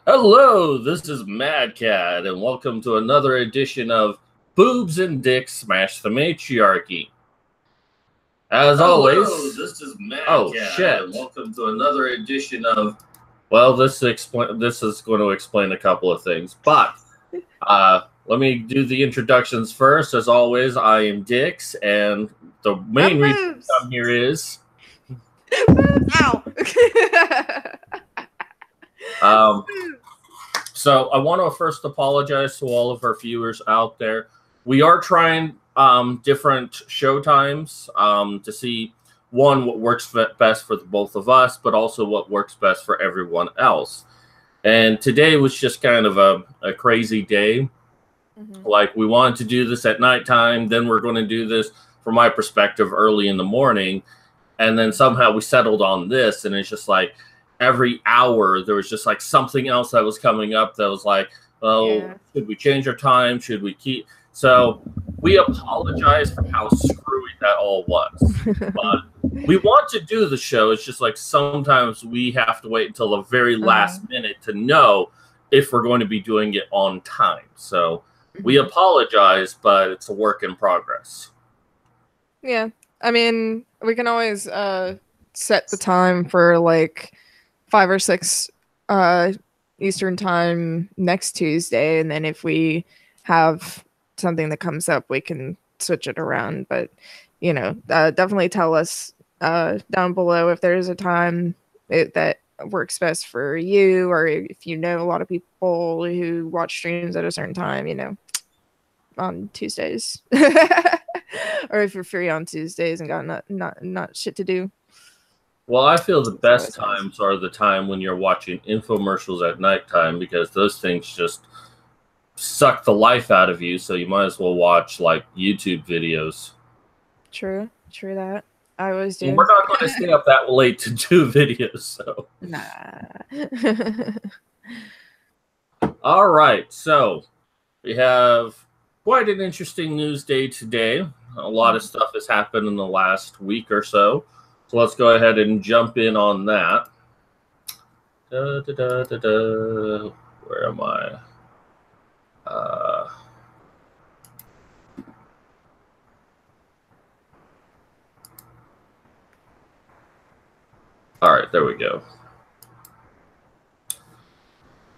Hello, this is Mad Cat, and welcome to another edition of Boobs and Dicks Smash the Matriarchy. As always, this is Mad Cat, shit. And welcome to another edition of. Well, this is going to explain a couple of things, but let me do the introductions first. As always, I am Dix, and the main reason I'm here is. Ow. So I want to first apologize to all of our viewers out there. We are trying different show times to see, one, what works best for the both of us, but also what works best for everyone else. And today was just kind of a crazy day. Mm-hmm. Like, we wanted to do this at nighttime, then we're going to do this, from my perspective, early in the morning. And then somehow we settled on this, and it's just like, every hour there was just like something else that was coming up that was like, should we change our time? Should we keep? So we apologize for how screwy that all was. But we want to do the show. It's just like sometimes we have to wait until the very last minute to know if we're going to be doing it on time. So we apologize, but it's a work in progress. Yeah. I mean, we can always set the time for like 5 or 6 Eastern time next Tuesday, and then if we have something that comes up, we can switch it around. But you know, definitely tell us down below if there's a time that works best for you, or if you know a lot of people who watch streams at a certain time, you know, on Tuesdays, or if you're free on Tuesdays and got not shit to do. Well, I feel the best times are the time when you're watching infomercials at nighttime, because those things just suck the life out of you. So you might as well watch like YouTube videos. True that. I always do. Well, we're not going to stay up that late to do videos, so. Nah. All right, so we have quite an interesting news day today. A lot of stuff has happened in the last week or so. So let's go ahead and jump in on that. Where am I? All right, there we go.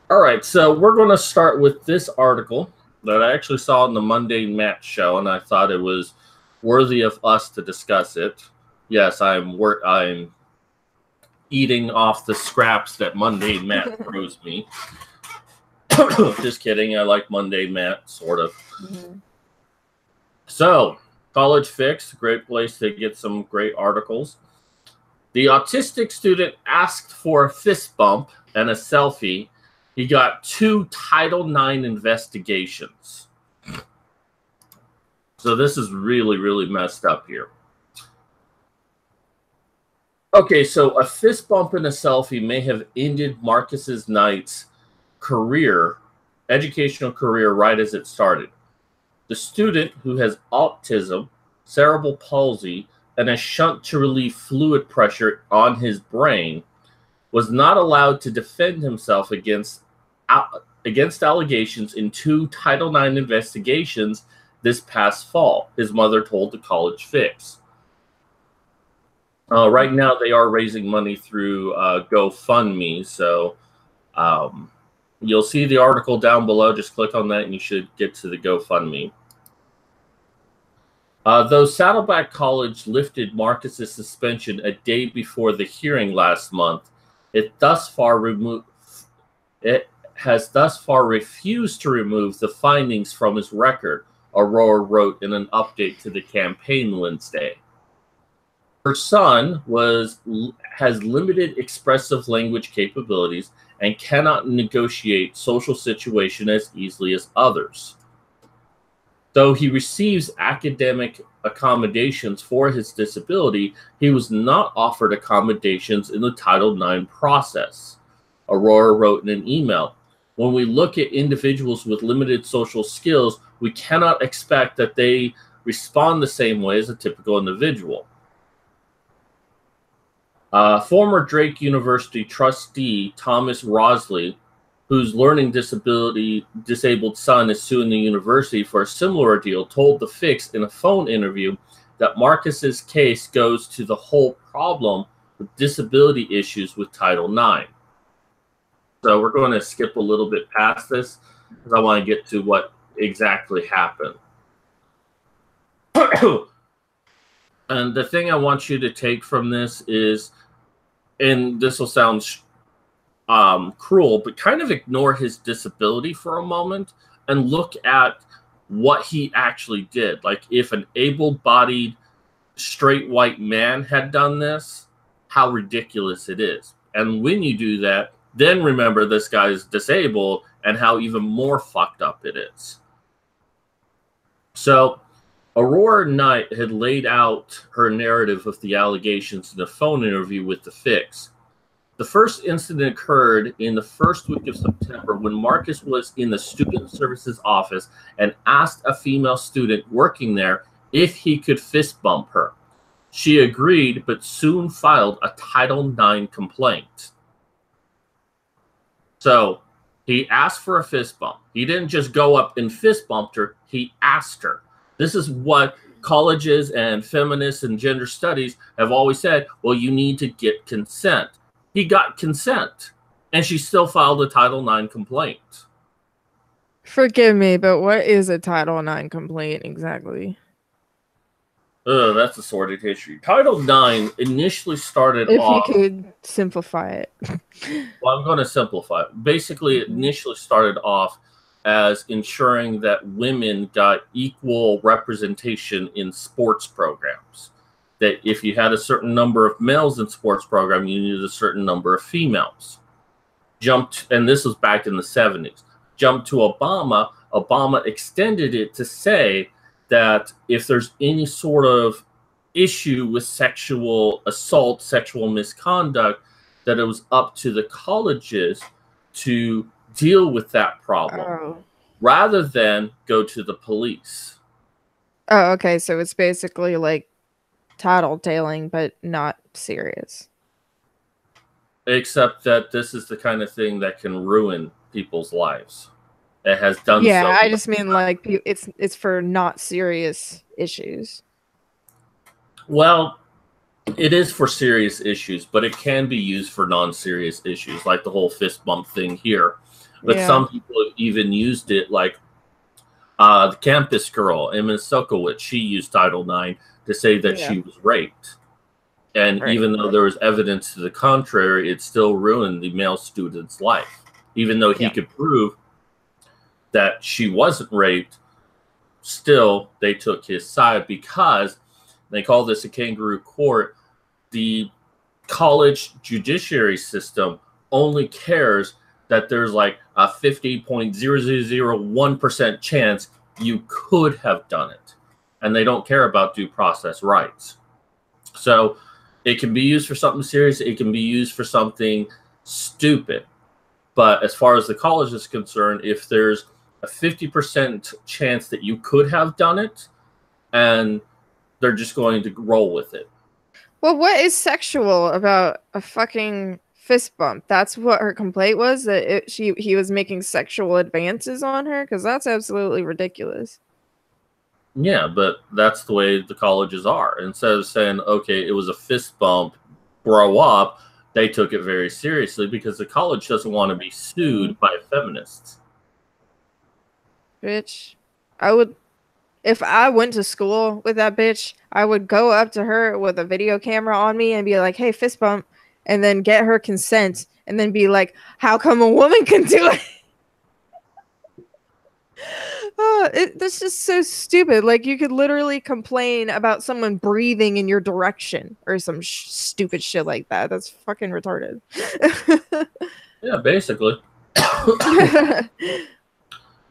All right, so we're going to start with this article that I actually saw on the Monday Match show, and I thought it was worthy of us to discuss it. Yes, I'm eating off the scraps that Monday Matt throws me. Just kidding. I like Monday Matt, sort of. So, College Fix, great place to get some great articles. The autistic student asked for a fist bump and a selfie. He got 2 Title IX investigations. So this is really, really messed up here. Okay, so a fist bump and a selfie may have ended Marcus's Knight's educational career, right as it started. The student, who has autism, cerebral palsy, and a shunt to relieve fluid pressure on his brain, was not allowed to defend himself against allegations in 2 Title IX investigations this past fall, his mother told the College Fix. Right now, they are raising money through GoFundMe, so you'll see the article down below. Just click on that, and you should get to the GoFundMe. Though Saddleback College lifted Marcus's suspension a day before the hearing last month, it has thus far refused to remove the findings from his record, Aurora wrote in an update to the campaign Wednesday. Her son has limited expressive language capabilities and cannot negotiate social situation as easily as others. Though he receives academic accommodations for his disability, he was not offered accommodations in the Title IX process, Aurora wrote in an email. When we look at individuals with limited social skills, we cannot expect that they respond the same way as a typical individual. Former Drake University trustee Thomas Rosley whose learning disabled son is suing the university for a similar ordeal, told The Fix in a phone interview that Marcus's case goes to the whole problem with disability issues with Title IX. So we're going to skip a little bit past this because I want to get to what exactly happened. And the thing I want you to take from this is, and this will sound cruel, but kind of ignore his disability for a moment and look at what he actually did. Like, if an able-bodied, straight white man had done this, how ridiculous it is. And when you do that, then remember this guy is disabled and how even more fucked up it is. So Aurora Knight had laid out her narrative of the allegations in a phone interview with The Fix. The first incident occurred in the first week of September when Marcus was in the student services office and asked a female student working there if he could fist bump her. She agreed, but soon filed a Title IX complaint. So he asked for a fist bump. He didn't just go up and fist bumped her. He asked her. This is what colleges and feminists and gender studies have always said. Well, you need to get consent. He got consent, and she still filed a Title IX complaint. Forgive me, but what is a Title IX complaint exactly? That's a sordid history. Title IX initially started off... If you could simplify it. Well, I'm going to simplify it. Basically, it initially started off as ensuring that women got equal representation in sports programs. That if you had a certain number of males in sports program, you needed a certain number of females. And this was back in the 70s. Jumped to Obama. Obama extended it to say that if there's any sort of issue with sexual assault, sexual misconduct, that it was up to the colleges to deal with that problem rather than go to the police. Oh, okay. So it's basically like tattletaling, but not serious. Except that this is the kind of thing that can ruin people's lives. It has done so. Yeah, I just mean like it's for not serious issues. Well, it is for serious issues, but it can be used for non-serious issues, like the whole fist bump thing here. But some people have even used it, like the campus girl, Emma Sokowitz, she used Title IX to say that she was raped. And even though there was evidence to the contrary, it still ruined the male student's life. Even though he could prove that she wasn't raped, still they took his side because they call this a kangaroo court. The college judiciary system only cares that there's like a 50.0001% chance you could have done it. And they don't care about due process rights. So it can be used for something serious. It can be used for something stupid. But as far as the college is concerned, if there's a 50% chance that you could have done it, and they're just going to roll with it. Well, what is sexual about a fucking fist bump? That's what her complaint was, that he was making sexual advances on her, because that's absolutely ridiculous. Yeah, but that's the way the colleges are. Instead of saying, okay, it was a fist bump, grow up, they took it very seriously because the college doesn't want to be sued by feminists. Bitch, if I went to school with that bitch, I would go up to her with a video camera on me and be like, hey, fist bump, and then get her consent, and then be like, how come a woman can do it? That's just so stupid. Like, you could literally complain about someone breathing in your direction or some stupid shit like that. That's fucking retarded. Yeah, basically.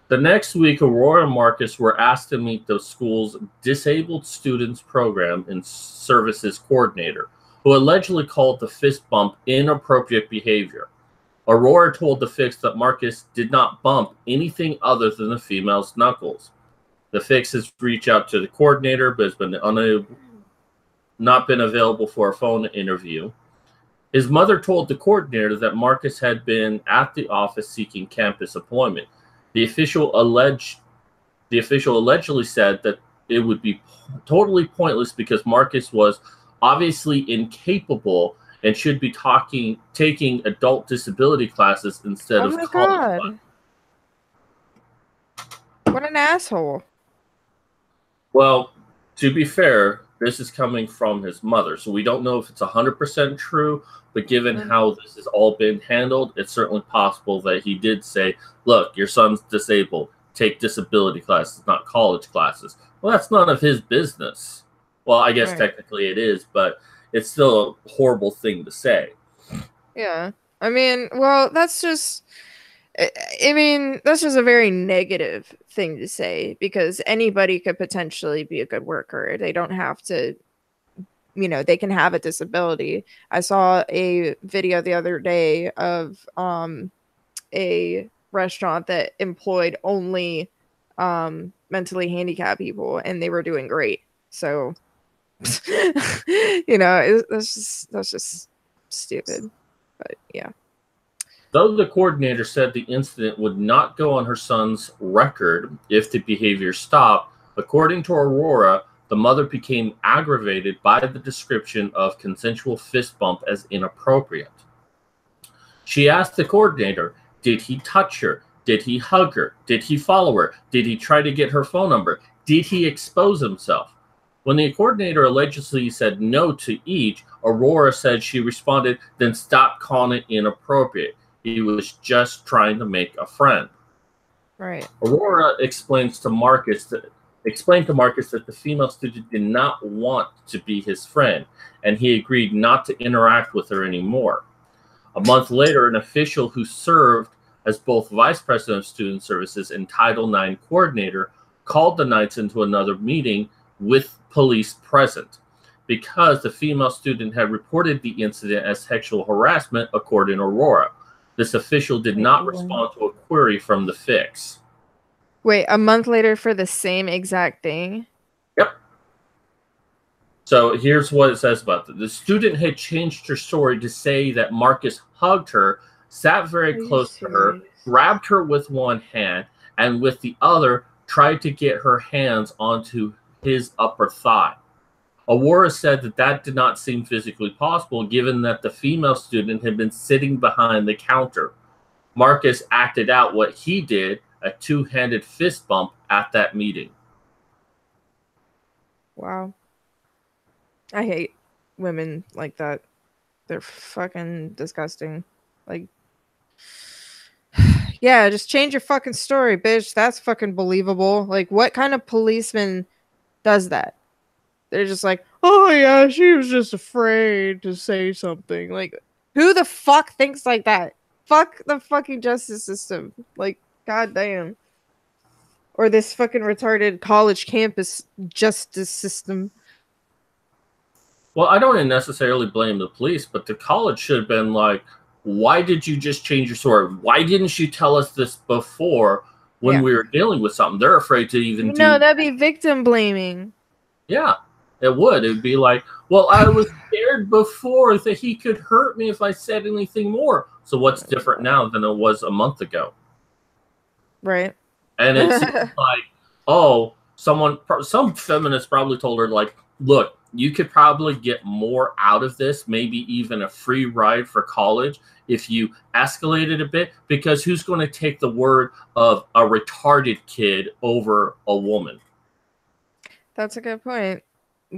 The next week, Aurora and Marcus were asked to meet the school's Disabled Students Program and Services Coordinator, who allegedly called the fist bump inappropriate behavior. Aurora told The Fix that Marcus did not bump anything other than the female's knuckles. The Fix has reached out to the coordinator, but has been not been available for a phone interview. His mother told the coordinator that Marcus had been at the office seeking campus employment. The official allegedly said that it would be totally pointless because Marcus was obviously incapable and should be taking adult disability classes instead Oh of my college God. classes. What an asshole. Well, to be fair, this is coming from his mother, so we don't know if it's 100% true, but given how this has all been handled, it's certainly possible that he did say, look, your son's disabled. Take disability classes, not college classes. Well, that's none of his business. Well, I guess technically it is, but it's still a horrible thing to say. Yeah. I mean, well, that's just a very negative thing to say because anybody could potentially be a good worker. They don't have to, they can have a disability. I saw a video the other day of a restaurant that employed only mentally handicapped people and they were doing great. So that's just stupid. But yeah. Though the coordinator said the incident would not go on her son's record if the behavior stopped, according to Aurora, the mother became aggravated by the description of consensual fist bump as inappropriate. She asked the coordinator, did he touch her? Did he hug her? Did he follow her? Did he try to get her phone number? Did he expose himself? When the coordinator allegedly said no to each, Aurora said she responded, then stop calling it inappropriate. He was just trying to make a friend. Right. Aurora explained to Marcus that the female student did not want to be his friend, and he agreed not to interact with her anymore. A month later, an official who served as both vice president of student services and Title IX coordinator called the Knights into another meeting with police present because the female student had reported the incident as sexual harassment, according to Aurora. This official did not respond to a query from the fix. Wait, a month later for the same exact thing? Yep. So here's what it says about that. The student had changed her story to say that Marcus hugged her, sat very close to her, grabbed her with one hand, and with the other tried to get her hands onto his upper thigh. Aurora said that did not seem physically possible given that the female student had been sitting behind the counter. Marcus acted out what he did, a two-handed fist bump at that meeting. Wow. I hate women like that. They're fucking disgusting. Like, yeah, just change your fucking story, bitch. That's fucking believable. Like, what kind of policeman does that? They're just like, oh yeah, she was just afraid to say something. Like, who the fuck thinks like that? Fuck the fucking justice system. Like, goddamn. Or this fucking retarded college campus justice system. Well, I don't necessarily blame the police, but the college should have been like, why did you just change your story? Why didn't you tell us this before when we were dealing with something? They're afraid to even do. No, that'd be victim blaming. Yeah, it would. It would be like, well, I was scared before that he could hurt me if I said anything more. So what's different now than it was a month ago? Right. And it seems like, oh, some feminist probably told her, like, look, you could probably get more out of this, maybe even a free ride for college if you escalate it a bit, because who's going to take the word of a retarded kid over a woman? That's a good point.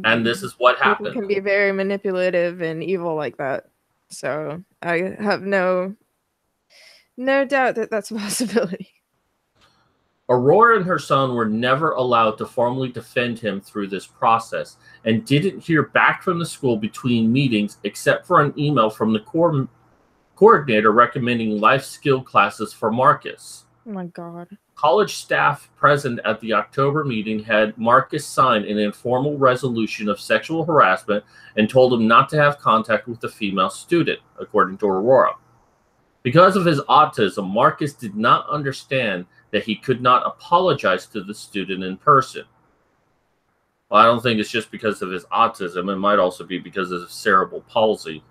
And this is what happened. People can be very manipulative and evil like that. So I have no doubt that that's a possibility. Aurora and her son were never allowed to formally defend him through this process and didn't hear back from the school between meetings except for an email from the coordinator recommending life skill classes for Marcus. Oh my God. College staff present at the October meeting had Marcus sign an informal resolution of sexual harassment and told him not to have contact with the female student, according to Aurora. Because of his autism, Marcus did not understand that he could not apologize to the student in person. Well, I don't think it's just because of his autism. It might also be because of his cerebral palsy.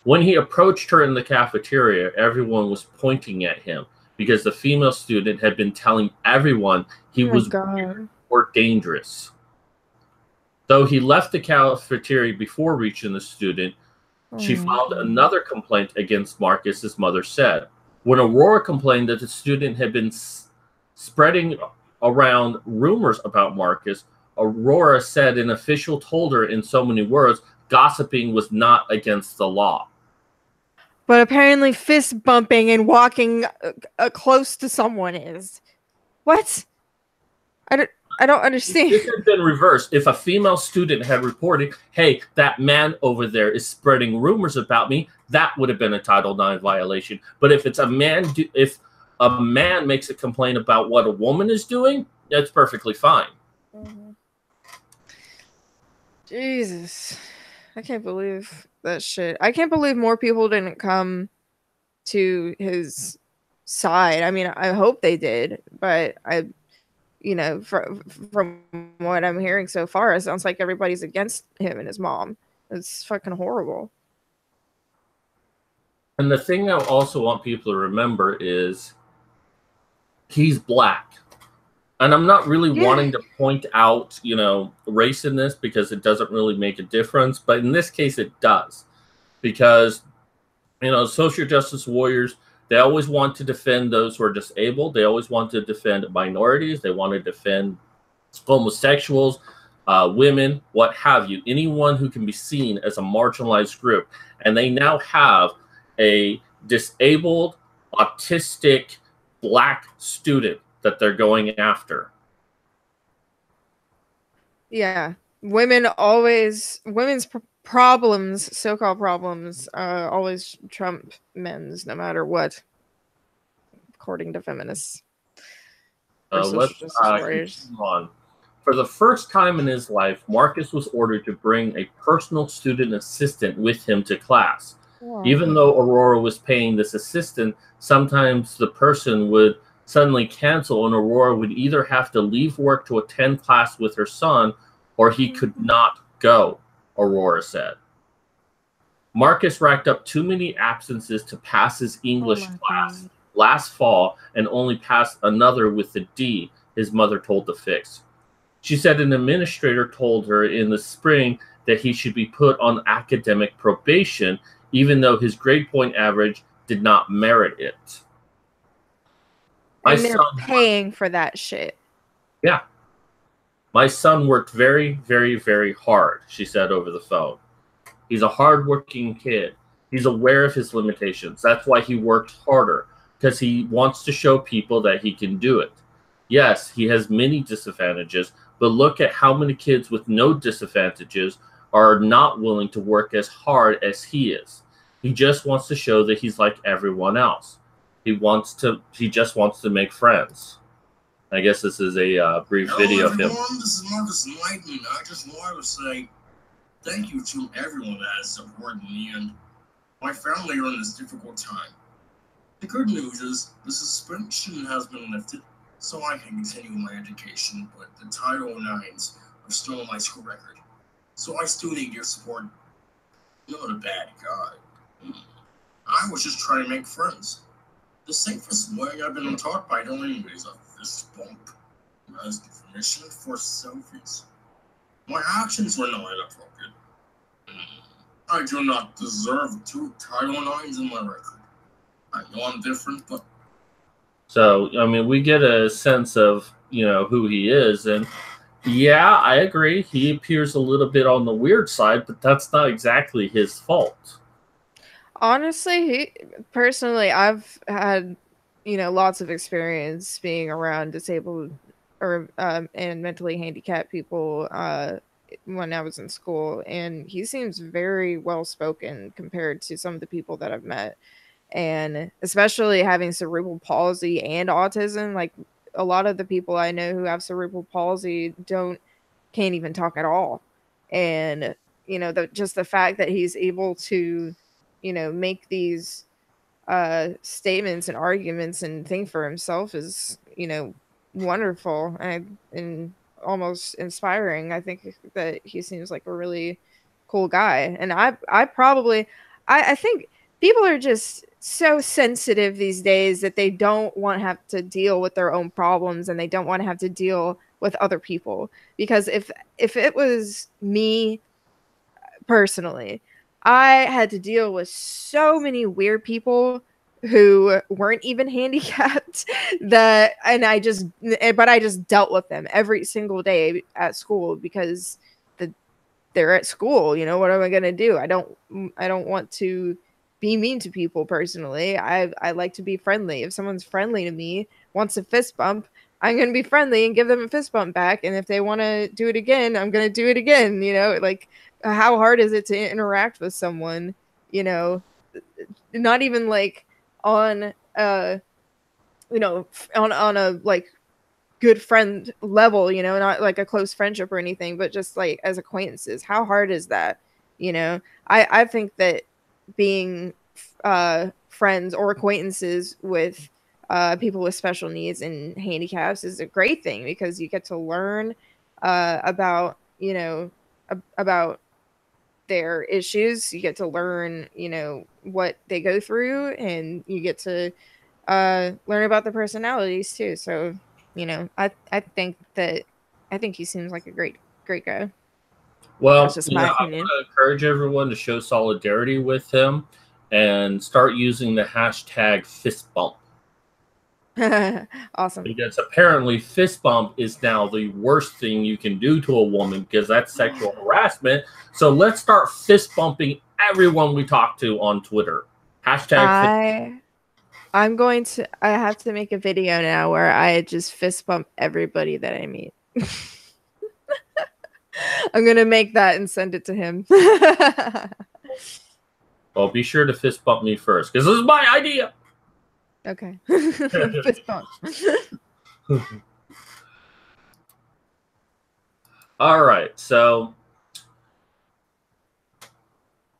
When he approached her in the cafeteria, everyone was pointing at him because the female student had been telling everyone he Oh my was God. weird or dangerous. Though he left the cafeteria before reaching the student, she Oh, filed another complaint against Marcus, his mother said. When Aurora complained that the student had been spreading around rumors about Marcus, Aurora said an official told her in so many words, gossiping was not against the law. but apparently fist bumping and walking close to someone is. What? I don't understand. This had been reversed. If a female student had reported, hey, that man over there is spreading rumors about me, that would have been a Title IX violation. But if it's a man, if a man makes a complaint about what a woman is doing, that's perfectly fine. Mm-hmm. Jesus. I can't believe that shit. I can't believe more people didn't come to his side. I mean, I hope they did, but from what I'm hearing so far, it sounds like everybody's against him and his mom. It's fucking horrible. And the thing I also want people to remember is he's black. And I'm not really wanting to point out, race in this because it doesn't really make a difference. But in this case, it does. Because, social justice warriors, they always want to defend those who are disabled. They always want to defend minorities. They want to defend homosexuals, women, what have you. Anyone who can be seen as a marginalized group. And they now have a disabled, autistic, black student that they're going after. Yeah. Women's problems, so-called problems, always trump men's no matter what, according to feminists. Let's continue on. For the first time in his life, Marcus was ordered to bring a personal student assistant with him to class. Wow. Even though Aurora was paying this assistant, sometimes the person would suddenly cancel and Aurora would either have to leave work to attend class with her son or he could not go, Aurora said. Marcus racked up too many absences to pass his English class last fall and only passed another with a D, his mother told The Fix. She said an administrator told her in the spring that he should be put on academic probation even though his grade point average did not merit it. And they're paying for that shit. Yeah. My son worked very, very, very hard, she said over the phone. He's a hardworking kid. He's aware of his limitations. That's why he worked harder, because he wants to show people that he can do it. Yes, he has many disadvantages, but look at how many kids with no disadvantages are not willing to work as hard as he is. He just wants to show that he's like everyone else. He just wants to make friends. I guess this is a brief video of him. This is Marcus Enlightenment. I just wanted to say thank you to everyone that has supported me and my family during this difficult time. The good news is the suspension has been lifted, so I can continue my education, but the Title IXs are still on my school record. So I still need your support. I'm not a bad guy. I was just trying to make friends. The safest way I've been taught by doing is a fist bump as definition for selfies. My actions were not inappropriate. I do not deserve 2 Title IXs in my record. I know I'm different, but... So, I mean, we get a sense of, who he is, and yeah, I agree. He appears a little bit on the weird side, but that's not exactly his fault. Honestly, personally, I've had, lots of experience being around disabled or and mentally handicapped people when I was in school, and he seems very well spoken compared to some of the people that I've met, and especially having cerebral palsy and autism. Like a lot of the people I know who have cerebral palsy can't even talk at all, and just the fact that he's able to make these statements and arguments and think for himself is, wonderful and almost inspiring. I think that he seems like a really cool guy. And I think people are just so sensitive these days that they don't want to have to deal with their own problems, and they don't want to have to deal with other people. Because if it was me personally, I had to deal with so many weird people who weren't even handicapped and I just dealt with them every single day at school because they're at school. You know, what am I going to do? I don't want to be mean to people personally. I like to be friendly. If someone's friendly to me, wants a fist bump, I'm going to be friendly and give them a fist bump back. And if they want to do it again, I'm going to do it again. You know, like, how hard is it to interact with someone, you know, not even like on you know, on a like good friend level, you know, not like a close friendship or anything, but just like as acquaintances. How hard is that? You know, I think that being friends or acquaintances with people with special needs and handicaps is a great thing, because you get to learn about, you know, about their issues. You get to learn, you know, what they go through, and you get to learn about the personalities too. So, you know, I think he seems like a great guy. That's Well, just you my know, I want opinion. to encourage everyone to show solidarity with him and start using the hashtag fist bump. Awesome. Because apparently fist bump is now the worst thing you can do to a woman, because that's sexual harassment. So let's start fist bumping everyone we talk to on Twitter. Hashtag I have to make a video now where I just fist bump everybody that I meet. I'm gonna make that and send it to him. Well, be sure to fist bump me first, because this is my idea. Okay. Fist bump. All right, so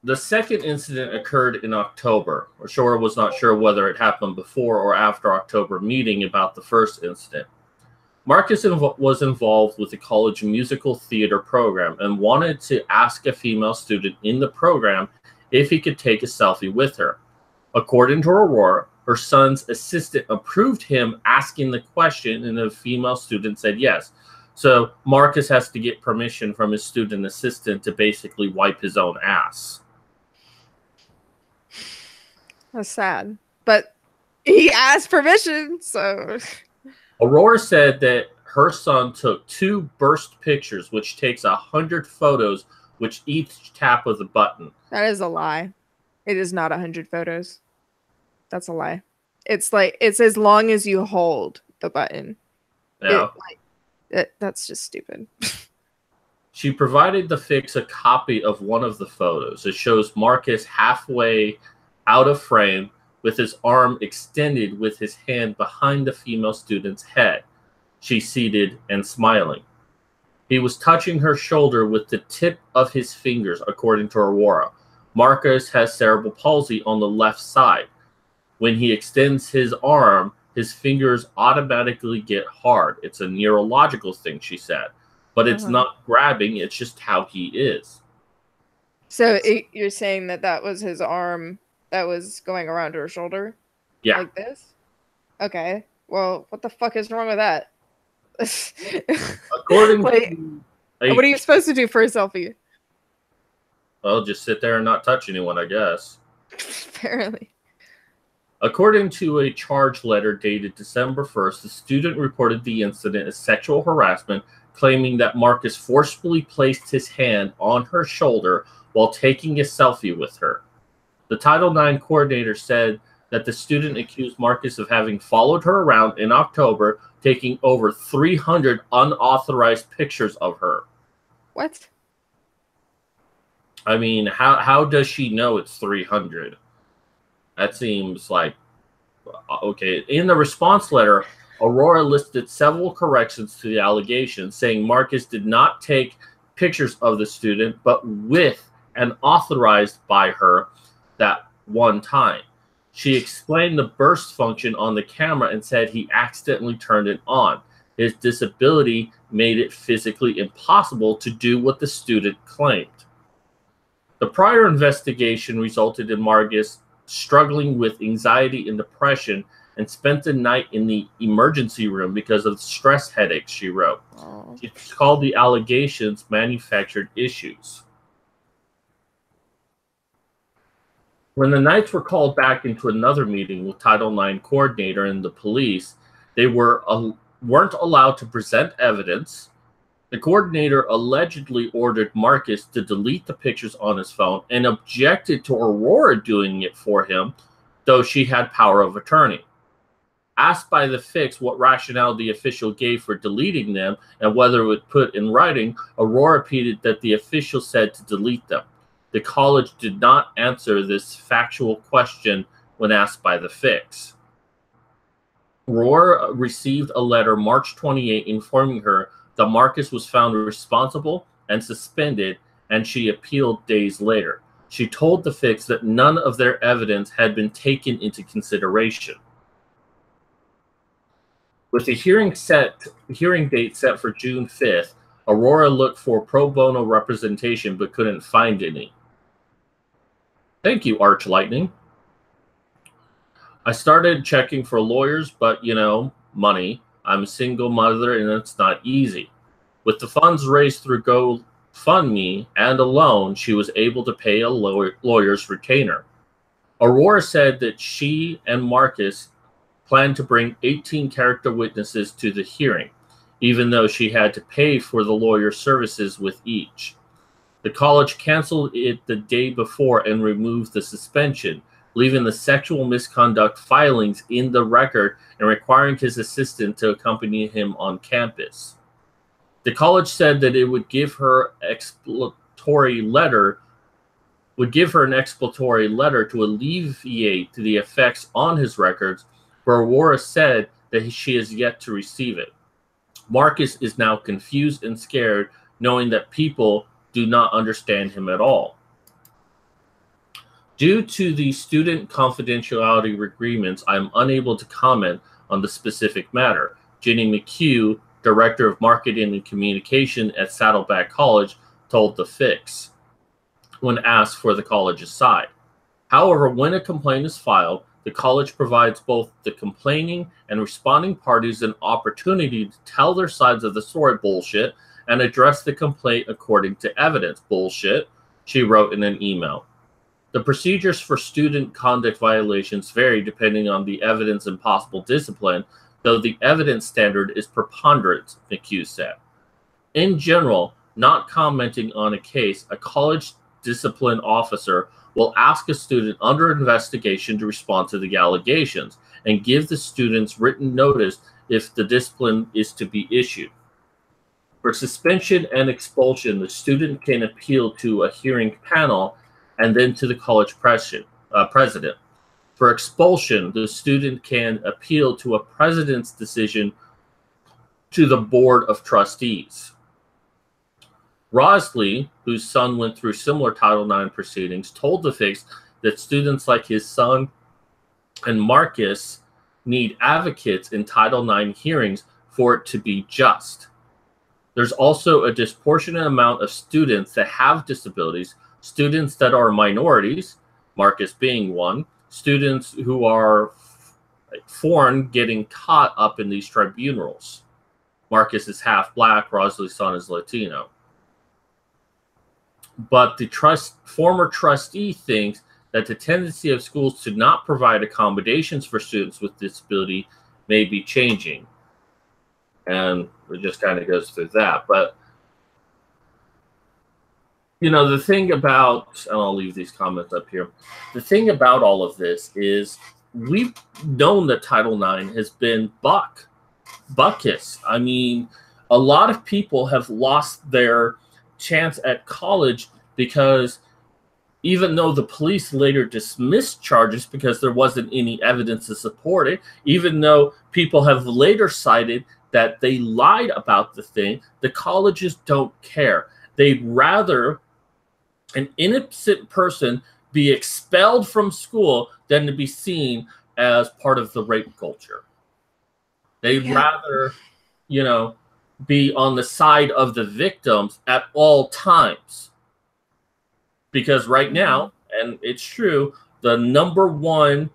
the second incident occurred in October. Shore was not sure whether it happened before or after October meeting about the first incident. Marcus was involved with the college musical theater program and wanted to ask a female student in the program if he could take a selfie with her. According to Aurora, her son's assistant approved him asking the question, and the female student said yes. So Marcus has to get permission from his student assistant to basically wipe his own ass. That's sad. But he asked permission, so... Aurora said that her son took 2 burst pictures, which takes 100 photos, which each tap of the button. That is a lie. It is not 100 photos. That's a lie. It's like, it's as long as you hold the button. Yeah. That's just stupid. She provided the Fix a copy of one of the photos. It shows Marcus halfway out of frame with his arm extended with his hand behind the female student's head. She's seated and smiling. He was touching her shoulder with the tip of his fingers, according to Aurora. Marcus has cerebral palsy on the left side. When he extends his arm, his fingers automatically get hard. It's a neurological thing, she said. But it's not grabbing, it's just how he is. So you're saying that was his arm that was going around her shoulder? Yeah. Like this? Okay. Well, what the fuck is wrong with that? According to... What are you supposed to do for a selfie? Well, just sit there and not touch anyone, I guess. Apparently. According to a charge letter dated December 1st, the student reported the incident as sexual harassment, claiming that Marcus forcefully placed his hand on her shoulder while taking a selfie with her. The Title IX coordinator said that the student accused Marcus of having followed her around in October, taking over 300 unauthorized pictures of her. What? I mean, how does she know it's 300? That seems like... Okay, in the response letter, Aurora listed several corrections to the allegation, saying Marcus did not take pictures of the student, but with and authorized by her that one time. She explained the burst function on the camera and said he accidentally turned it on. His disability made it physically impossible to do what the student claimed. The prior investigation resulted in Marcus struggling with anxiety and depression and spent the night in the emergency room because of stress headaches, she wrote. Oh. She called the allegations manufactured issues. When the Knights were called back into another meeting with Title IX coordinator and the police, they weren't allowed to present evidence. The coordinator allegedly ordered Marcus to delete the pictures on his phone and objected to Aurora doing it for him, though she had power of attorney. Asked by the Fix what rationale the official gave for deleting them and whether it would put in writing, Aurora repeated that the official said to delete them. The college did not answer this factual question when asked by the Fix. Aurora received a letter March 28 informing her that Marcus was found responsible and suspended, and she appealed days later. She told the Fix that none of their evidence had been taken into consideration. With the hearing date set for June 5th, Aurora looked for pro bono representation but couldn't find any. Thank you, Arch Lightning. I started checking for lawyers, but, money. I'm a single mother, and it's not easy. With the funds raised through GoFundMe and a loan, she was able to pay a lawyer's retainer. Aurora said that she and Marcus planned to bring 18 character witnesses to the hearing, even though she had to pay for the lawyer's services with each. The college canceled it the day before and removed the suspension, leaving the sexual misconduct filings in the record and requiring his assistant to accompany him on campus. The college said that it would give her an exploratory letter to alleviate the effects on his records, but Aurora said that she has yet to receive it. Marcus is now confused and scared, knowing that people do not understand him at all. Due to the student confidentiality agreements, I am unable to comment on the specific matter, Jenny McHugh, Director of Marketing and Communication at Saddleback College, told The Fix when asked for the college's side. However, when a complaint is filed, the college provides both the complaining and responding parties an opportunity to tell their sides of the story bullshit and address the complaint according to evidence bullshit, she wrote in an email. The procedures for student conduct violations vary depending on the evidence and possible discipline, though the evidence standard is preponderance, McHugh said. In general, not commenting on a case, a college discipline officer will ask a student under investigation to respond to the allegations and give the students written notice if the discipline is to be issued. For suspension and expulsion, the student can appeal to a hearing panel and then to the college president. For expulsion, the student can appeal to a president's decision to the Board of Trustees. Rosley, whose son went through similar Title IX proceedings, told the Fix that students like his son and Marcus need advocates in Title IX hearings for it to be just. There's also a disproportionate amount of students that have disabilities, students that are minorities, Marcus being one, students who are foreign getting caught up in these tribunals. Marcus is half black, Rosley's son is Latino. But the former trustee thinks that the tendency of schools to not provide accommodations for students with disability may be changing. And it just kind of goes through that. But, the thing about, and I'll leave these comments up here. The thing about all of this is we've known that Title IX has been buckus. I mean, a lot of people have lost their chance at college because even though the police later dismissed charges because there wasn't any evidence to support it, even though people have later cited that they lied about the thing, the colleges don't care. They'd rather an innocent person be expelled from school than to be seen as part of the rape culture. They'd rather, be on the side of the victims at all times. Because right now, and it's true, the number one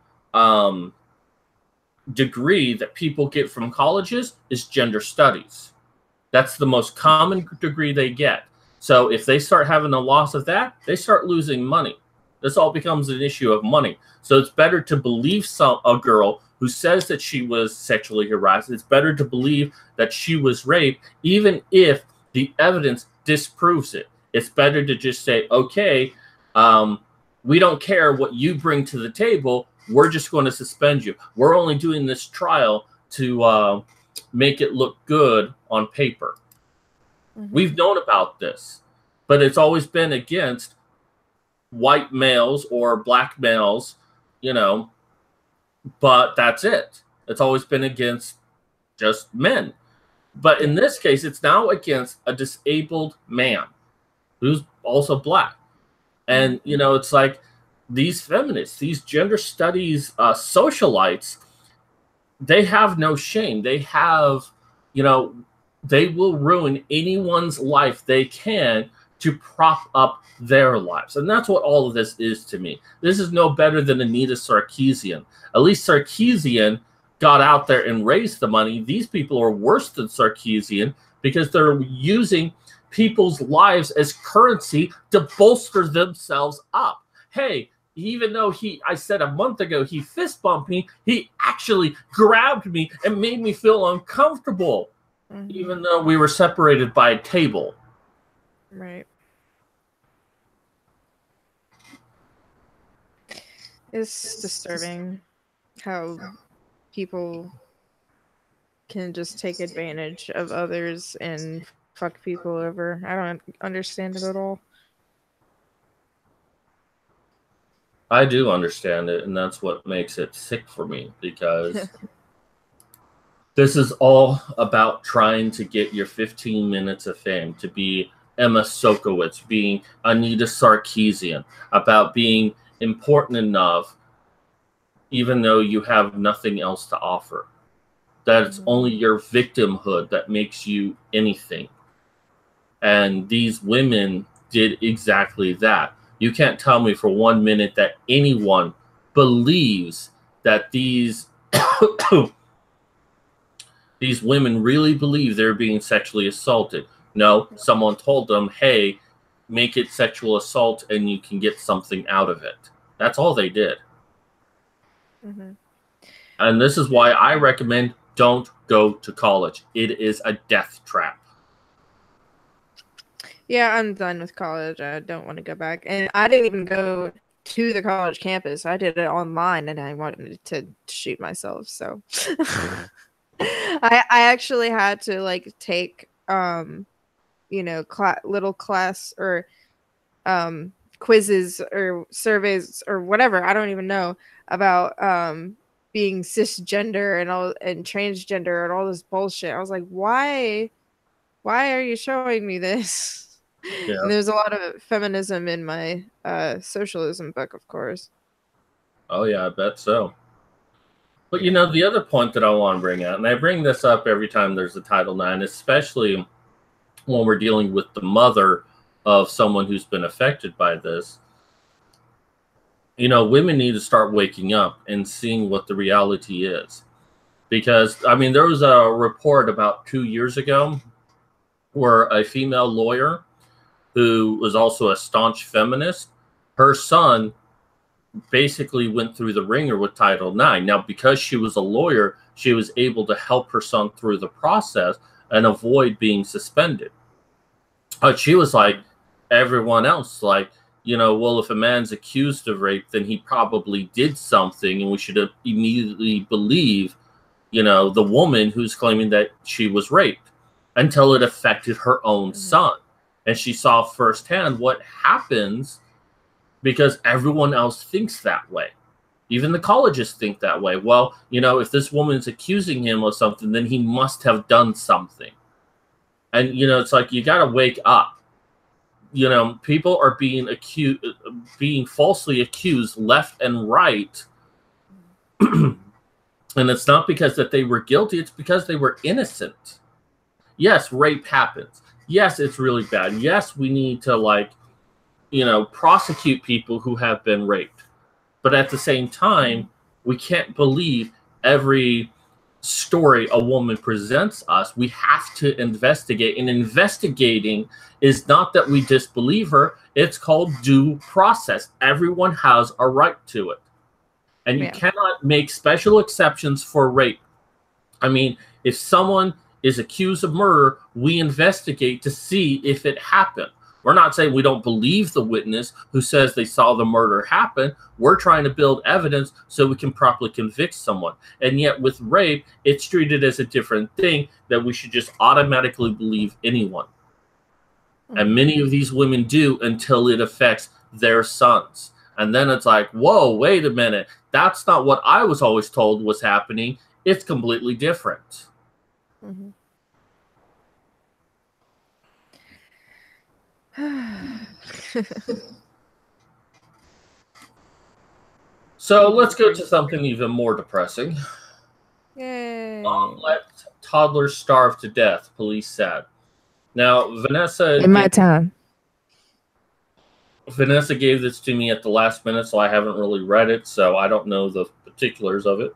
degree that people get from colleges is gender studies. That's the most common degree they get. So if they start having a loss of that, they start losing money. This all becomes an issue of money. So it's better to believe a girl who says that she was sexually harassed. It's better to believe that she was raped, even if the evidence disproves it. It's better to just say, okay, we don't care what you bring to the table. We're just going to suspend you. We're only doing this trial to make it look good on paper. We've known about this, but it's always been against white males or black males, you know, but that's it. It's always been against just men. But in this case, it's now against a disabled man who's also black. And, you know, it's like these feminists, these gender studies socialites, they have no shame. They have, you know, they will ruin anyone's life they can to prop up their lives. And that's what all of this is to me. This is no better than Anita Sarkeesian. At least Sarkeesian got out there and raised the money. These people are worse than Sarkeesian because they're using people's lives as currency to bolster themselves up. Hey, even though I said a month ago he fist bumped me, he actually grabbed me and made me feel uncomfortable, even though we were separated by a table. Right. It's disturbing how people can just take advantage of others and fuck people over. I don't understand it at all. I do understand it, and that's what makes it sick for me, because this is all about trying to get your 15 minutes of fame, to be Emma Sokowitz, being Anita Sarkeesian, about being important enough, even though you have nothing else to offer. That it's only your victimhood that makes you anything. And these women did exactly that. You can't tell me for 1 minute that anyone believes that these these women really believe they're being sexually assaulted. No, someone told them, hey, make it sexual assault and you can get something out of it. That's all they did. And this is why I recommend don't go to college. It is a death trap. Yeah, I'm done with college. I don't want to go back. And I didn't even go to the college campus. I did it online, and I wanted to shoot myself. So I actually had to like take you know, little class or quizzes or surveys or whatever. I don't even know about being cisgender and transgender and all this bullshit. I was like, why are you showing me this? Yeah. And there's a lot of feminism in my socialism book, of course. Oh, yeah, I bet so. But, you know, the other point that I want to bring out, and I bring this up every time there's a Title IX, especially when we're dealing with the mother of someone who's been affected by this, you know, women need to start waking up and seeing what the reality is. Because, I mean, there was a report about 2 years ago where a female lawyer who was also a staunch feminist, her son basically went through the ringer with Title IX. Now, because she was a lawyer, she was able to help her son through the process and avoid being suspended. But she was like everyone else, like, you know, well, if a man's accused of rape, then he probably did something, and we should immediately believe, you know, the woman who's claiming that she was raped, until it affected her own son. And she saw firsthand what happens because everyone else thinks that way. Even the colleges think that way. Well, you know, if this woman's accusing him of something, then he must have done something. And, you know, it's like, you got to wake up. You know, people are being falsely accused left and right. And it's not because that they were guilty. It's because they were innocent. Yes, rape happens. Yes, it's really bad. Yes, we need to, like, prosecute people who have been raped. But at the same time, we can't believe every story a woman presents us. We have to investigate. And investigating is not that we disbelieve her. It's called due process. Everyone has a right to it. And you cannot make special exceptions for rape. I mean, if someone is accused of murder, we investigate to see if it happened. We're not saying we don't believe the witness who says they saw the murder happen. We're trying to build evidence so we can properly convict someone. And yet with rape, it's treated as a different thing, that we should just automatically believe anyone. And many of these women do, until it affects their sons. And then it's like, whoa, wait a minute. That's not what I was always told was happening. It's completely different. Mm-hmm. So let's go to something even more depressing. Yay. Let toddlers starve to death, police said. Now, Vanessa... In my town. Vanessa gave this to me at the last minute, so I haven't really read it, so I don't know the particulars of it.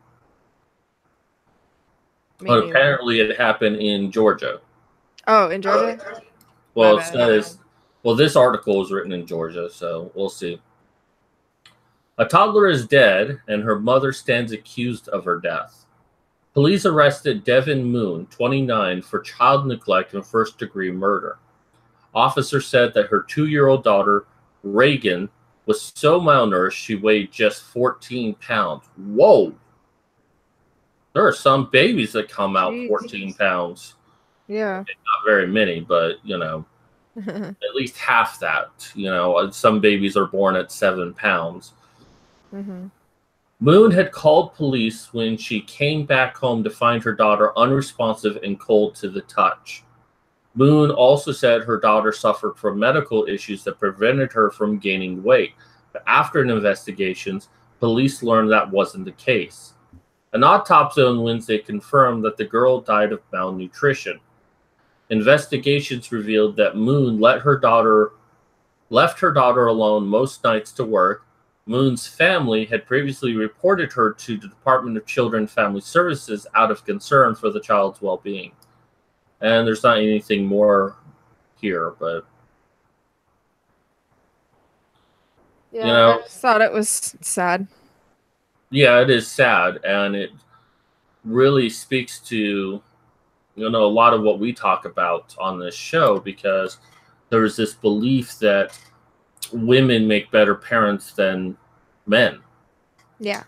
But apparently it happened in Georgia. Oh, in Georgia? Well, it says... Well, this article was written in Georgia, so we'll see. A toddler is dead, and her mother stands accused of her death. Police arrested Devin Moon, 29, for child neglect and first-degree murder. Officers said that her 2-year-old daughter, Reagan, was so malnourished she weighed just 14 pounds. Whoa! There are some babies that come out 14 pounds. Yeah. Not very many, but, at least half that. Some babies are born at 7 pounds. Mm-hmm. Moon had called police when she came back home to find her daughter unresponsive and cold to the touch. Moon also said her daughter suffered from medical issues that prevented her from gaining weight. But after investigations, police learned that wasn't the case. An autopsy on Wednesday confirmed that the girl died of malnutrition. Investigations revealed that Moon left her daughter alone most nights to work. Moon's family had previously reported her to the Department of Children and Family Services out of concern for the child's well-being. And there's not anything more here, but... Yeah, I just thought it was sad. Yeah, it is sad, and it really speaks to... a lot of what we talk about on this show, because there's this belief that women make better parents than men. Yeah.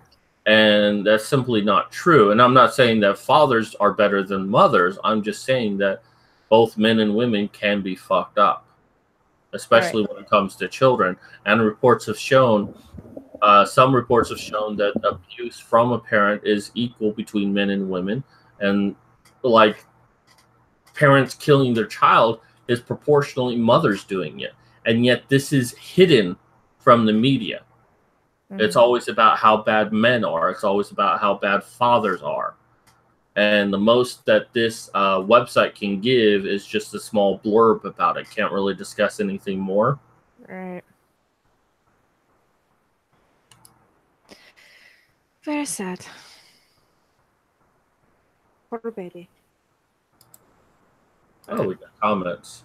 And that's simply not true. And I'm not saying that fathers are better than mothers. I'm just saying that both men and women can be fucked up, especially when it comes to children. And reports have shown, some reports have shown that abuse from a parent is equal between men and women. And like, parents killing their child is proportionally mothers doing it. And yet this is hidden from the media. Mm-hmm. It's always about how bad men are. It's always about how bad fathers are. And the most that this website can give is just a small blurb about it. Can't really discuss anything more. Right. Very sad. Poor baby. Oh, we got comments.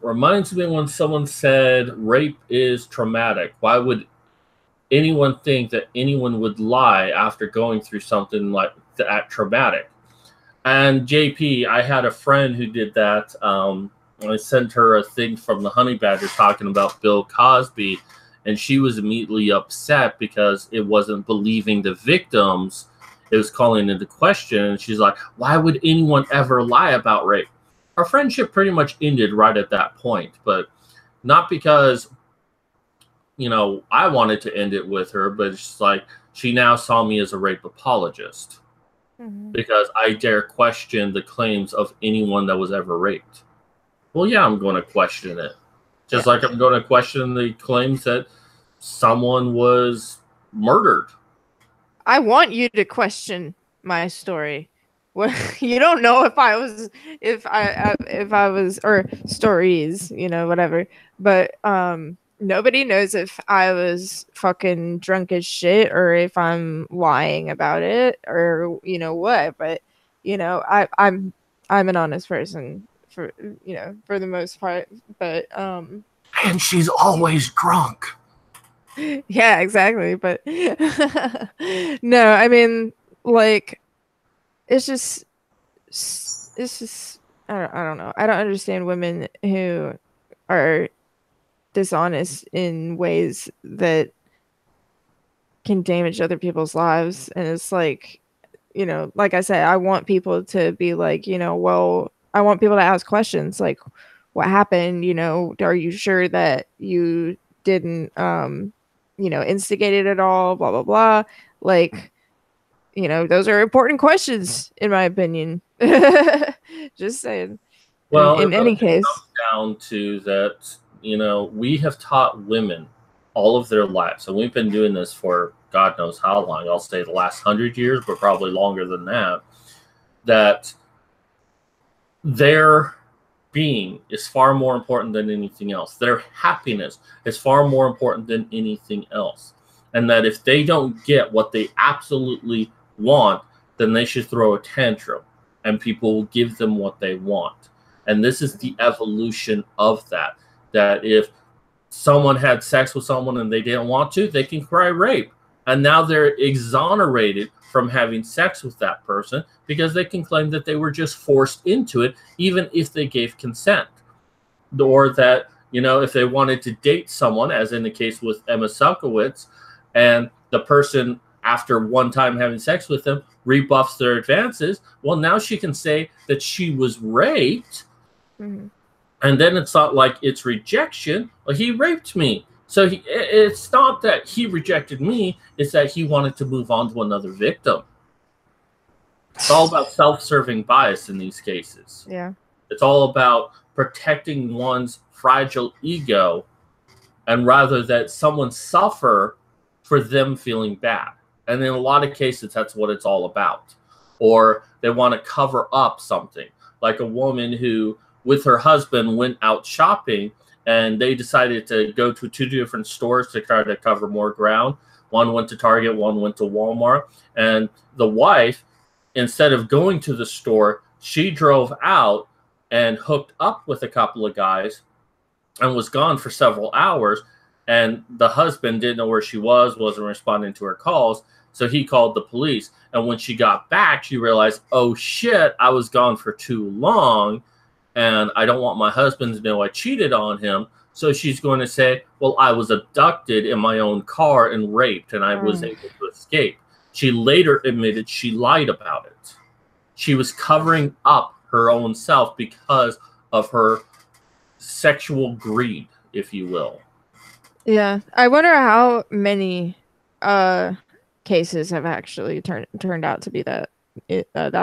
Reminds me when someone said rape is traumatic. Why would anyone think that anyone would lie after going through something like that traumatic? And JP, I had a friend who did that. I sent her a thing from the Honey Badger talking about Bill Cosby, and she was immediately upset because it wasn't believing the victims. It was calling into question. And she's like, why would anyone ever lie about rape? Our friendship pretty much ended right at that point, but not because, I wanted to end it with her, but it's just like she now saw me as a rape apologist because I dare question the claims of anyone that was ever raped. Well, yeah, I'm going to question it. Just like I'm going to question the claims that someone was murdered. I want you to question my story. Well, you don't know if I was, or stories, whatever. but nobody knows if I was fucking drunk as shit or if I'm lying about it or what. But I'm an honest person for for the most part. But And she's always drunk. yeah, exactly. But no, I mean, like, it's just I don't know. I don't understand women who are dishonest in ways that can damage other people's lives. And it's like, like I said, I want people to be like, well, I want people to ask questions like, what happened? Are you sure that you didn't, instigate it at all? Blah, blah, blah. Like, those are important questions, in my opinion. Just saying. Well, In any it comes case. down to that, we have taught women all of their lives, and we've been doing this for God knows how long. I'll say the last 100 years, but probably longer than that, that their being is far more important than anything else. Their happiness is far more important than anything else. And that if they don't get what they absolutely want, then they should throw a tantrum and people will give them what they want. And this is the evolution of that. That if someone had sex with someone and they didn't want to, they can cry rape. And now they're exonerated from having sex with that person because they can claim that they were just forced into it, even if they gave consent. Or that, if they wanted to date someone, as in the case with Emma Suckowitz, and the person, after one time having sex with them, rebuffs their advances, well, now she can say that she was raped. Mm-hmm. And then it's not like it's rejection. Well, he raped me. So it's not that he rejected me. It's that he wanted to move on to another victim. It's all about self-serving bias in these cases. Yeah. It's all about protecting one's fragile ego, and rather that someone suffer for them feeling bad. And in a lot of cases, that's what it's all about. Or they want to cover up something. Like a woman who, with her husband, went out shopping, and they decided to go to 2 different stores to try to cover more ground. One went to Target, one went to Walmart. And the wife, instead of going to the store, she drove out and hooked up with a couple of guys and was gone for several hours. And the husband didn't know where she was, wasn't responding to her calls. So he called the police. And when she got back, she realized, oh shit, I was gone for too long. And I don't want my husband to know I cheated on him. So she's going to say, well, I was abducted in my own car and raped, and I was able to escape. She later admitted she lied about it. She was covering up her own self because of her sexual greed, if you will. Yeah. I wonder how many cases have actually turned out to be that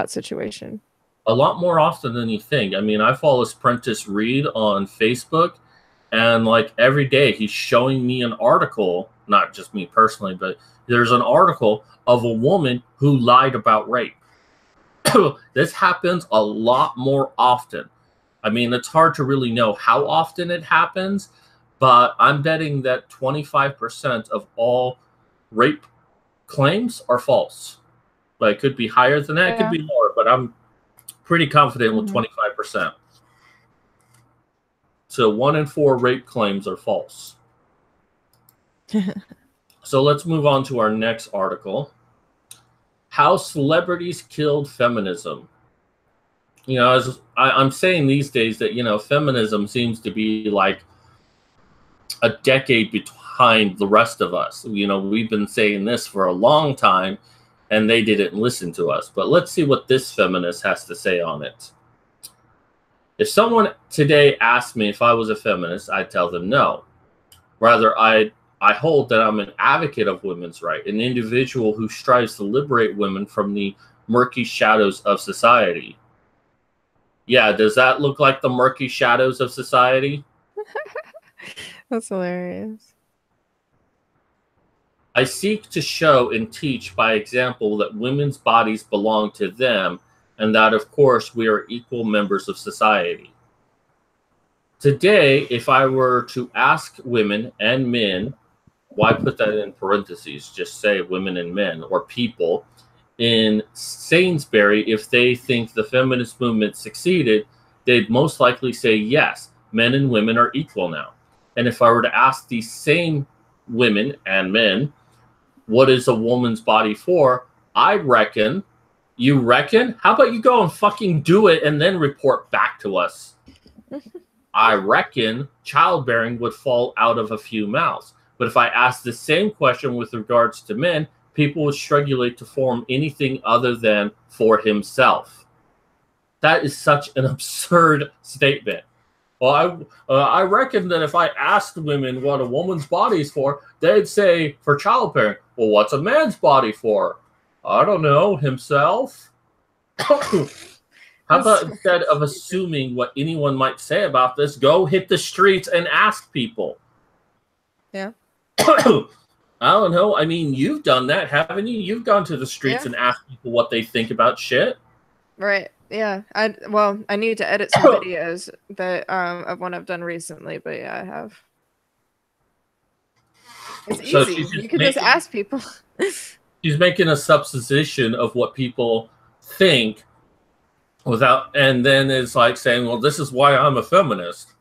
situation. A lot more often than you think. I mean, I follow Prentice Reed on Facebook, and like every day he's showing me an article, not just me personally, but there's an article of a woman who lied about rape. This happens a lot more often. I mean, it's hard to really know how often it happens, but I'm betting that 25% of all rape claims are false. But it could be higher than that, it could be lower, but I'm pretty confident with 25%. So 1 in 4 rape claims are false. So let's move on to our next article. How celebrities killed feminism. As I'm saying these days that, feminism seems to be like a decade behind the rest of us. We've been saying this for a long time, and they didn't listen to us. But let's see what this feminist has to say on it. If someone today asked me if I was a feminist, I'd tell them no. Rather, I hold that I'm an advocate of women's rights, an individual who strives to liberate women from the murky shadows of society. Yeah, does that look like the murky shadows of society? That's hilarious. I seek to show and teach by example that women's bodies belong to them, and that, of course, we are equal members of society. Today, if I were to ask women and men, why put that in parentheses? Just say women and men or people in Sainsbury, if they think the feminist movement succeeded, they'd most likely say yes, men and women are equal now. And if I were to ask these same women and men, what is a woman's body for? I reckon. You reckon? How about you go and fucking do it and then report back to us? I reckon childbearing would fall out of a few mouths. But if I ask the same question with regards to men, people would struggle to form anything other than for himself. That is such an absurd statement. Well, I reckon that if I asked women what a woman's body is for, they'd say for childbearing. Well, what's a man's body for? I don't know, himself. How about instead of assuming what anyone might say about this, go hit the streets and ask people? Yeah. I don't know. I mean, you've done that, haven't you? You've gone to the streets and asked people what they think about shit. Right. Yeah. I need to edit some videos that of one I've done recently, but yeah, I have. It's easy. You can just ask people. She's making a supposition of what people think without, and then it's like saying, well, this is why I'm a feminist.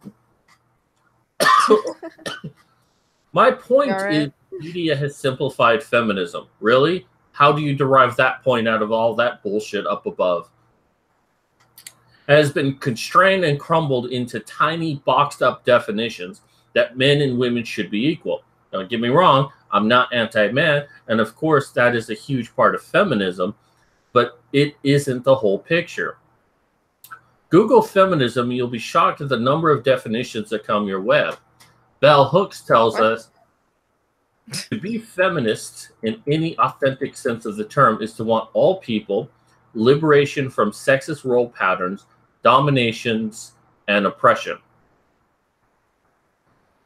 My point is media has simplified feminism. Really? How do you derive that point out of all that bullshit up above? It has been constrained and crumbled into tiny boxed up definitions that men and women should be equal. Don't get me wrong, I'm not anti-man, and of course that is a huge part of feminism, but it isn't the whole picture. Google feminism, you'll be shocked at the number of definitions that come your way. Bell Hooks tells us to be feminist in any authentic sense of the term is to want all people, liberation from sexist role patterns, dominations, and oppression.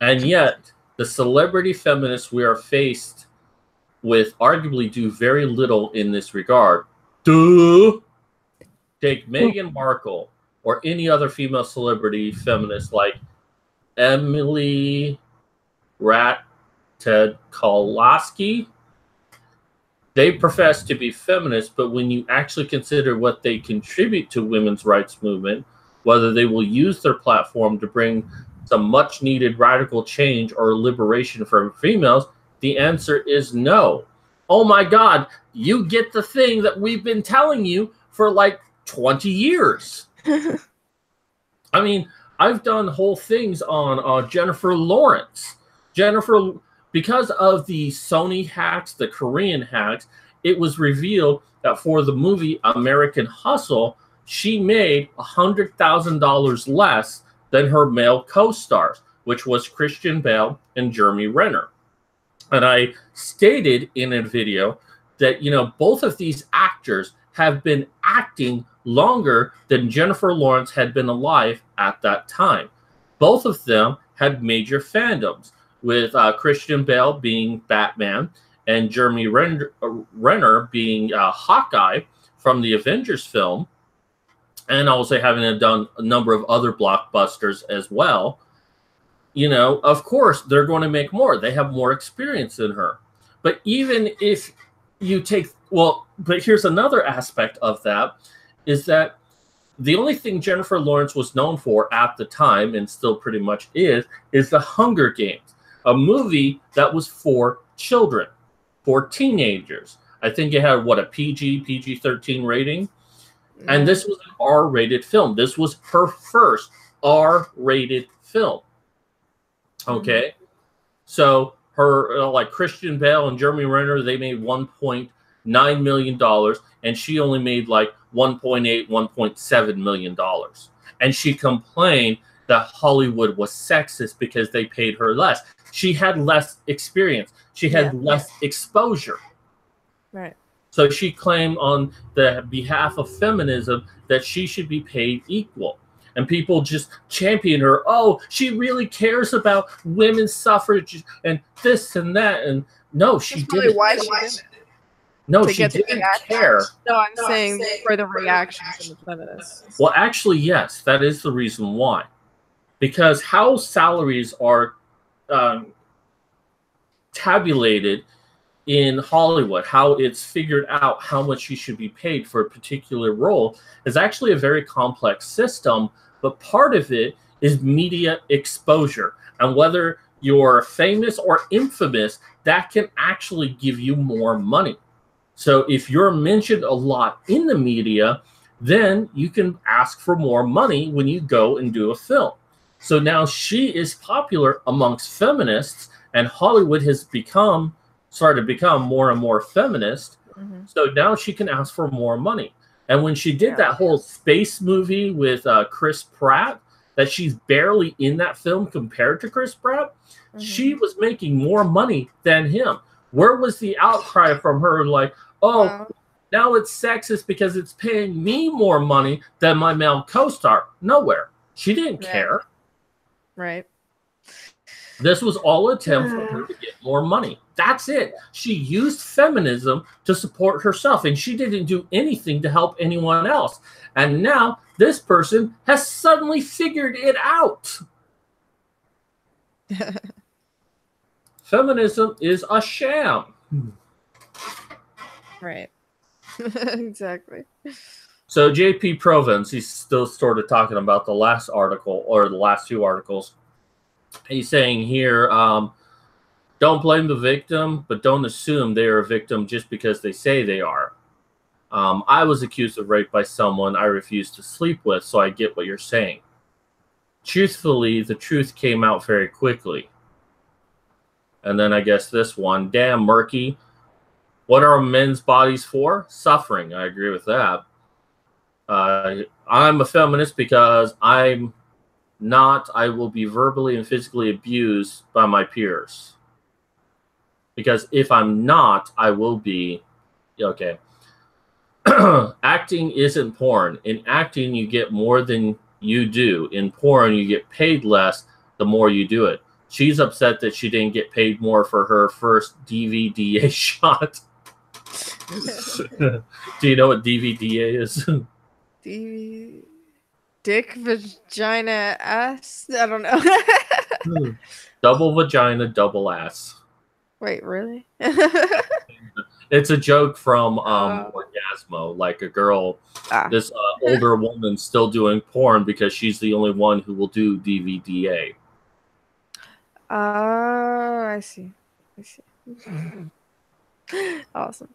And yet, the celebrity feminists we are faced with arguably do very little in this regard. Duh! Take Meghan Markle or any other female celebrity feminist like Emily Ratajkowski. They profess to be feminists, but when you actually consider what they contribute to women's rights movement, whether they will use their platform to bring some much needed radical change or liberation for females, the answer is no. Oh my God, you get the thing that we've been telling you for like 20 years. I mean, I've done whole things on Jennifer Lawrence. Because of the Sony hacks, the Korean hacks, it was revealed that for the movie American Hustle, she made $100,000 less than her male co-stars, which was Christian Bale and Jeremy Renner. And I stated in a video that, you know, both of these actors have been acting longer than Jennifer Lawrence had been alive at that time. Both of them had major fandoms, with Christian Bale being Batman and Jeremy Renner being Hawkeye from the Avengers film, and also having done a number of other blockbusters as well. You know, of course, they're going to make more. They have more experience than her. But even if you take, well, but here's another aspect of that, is that the only thing Jennifer Lawrence was known for at the time, and still pretty much is The Hunger Games, a movie that was for children, for teenagers. I think it had, what, a PG-13 rating? And this was an R-rated film. This was her first R-rated film. Okay? So her, like Christian Bale and Jeremy Renner, they made $1.9 million, and she only made like $1.8, $1.7 million. And she complained that Hollywood was sexist because they paid her less. She had less experience. She had less exposure. Right. So she claimed on the behalf of feminism that she should be paid equal. And people just champion her. Oh, she really cares about women's suffrage and this and that. And no, she didn't. Why she didn't. No, she didn't care. No, I'm saying for the reaction from the feminists. Well, actually, yes, that is the reason why. because how salaries are tabulated in Hollywood, how it's figured out how much you should be paid for a particular role is actually a very complex system, but part of it is media exposure. And whether you're famous or infamous, that can actually give you more money. So if you're mentioned a lot in the media, then you can ask for more money when you go and do a film. So now she is popular amongst feminists, and Hollywood has started to become more and more feminist. Mm-hmm. So now she can ask for more money. And when she did that whole space movie with Chris Pratt, that she's barely in that film compared to Chris Pratt, she was making more money than him. Where was the outcry from her like, oh, now it's sexist because it's paying me more money than my male co-star? Nowhere. She didn't care. Right. This was all an attempt for her to get more money. That's it. She used feminism to support herself, and she didn't do anything to help anyone else. And now this person has suddenly figured it out. Feminism is a sham. Right. Exactly. So JP Provence, he's still sort of talking about the last article, or the last two articles. He's saying here, don't blame the victim, but don't assume they are a victim just because they say they are. I was accused of rape by someone I refused to sleep with, so I get what you're saying. Truthfully, the truth came out very quickly. And then I guess this one, damn murky. What are men's bodies for? Suffering. I agree with that. I'm a feminist because I'm not. I will be verbally and physically abused by my peers. Because if I'm not, I will be. Okay. Acting isn't porn. In acting, you get more than you do. In porn, you get paid less the more you do it. She's upset that she didn't get paid more for her first DVDA shot. Do you know what DVDA is? Dick, vagina, ass? I don't know. Double vagina, double ass. Wait, really? It's a joke from Orgasmo, like a girl, this older woman still doing porn because she's the only one who will do DVDA. I see. Awesome.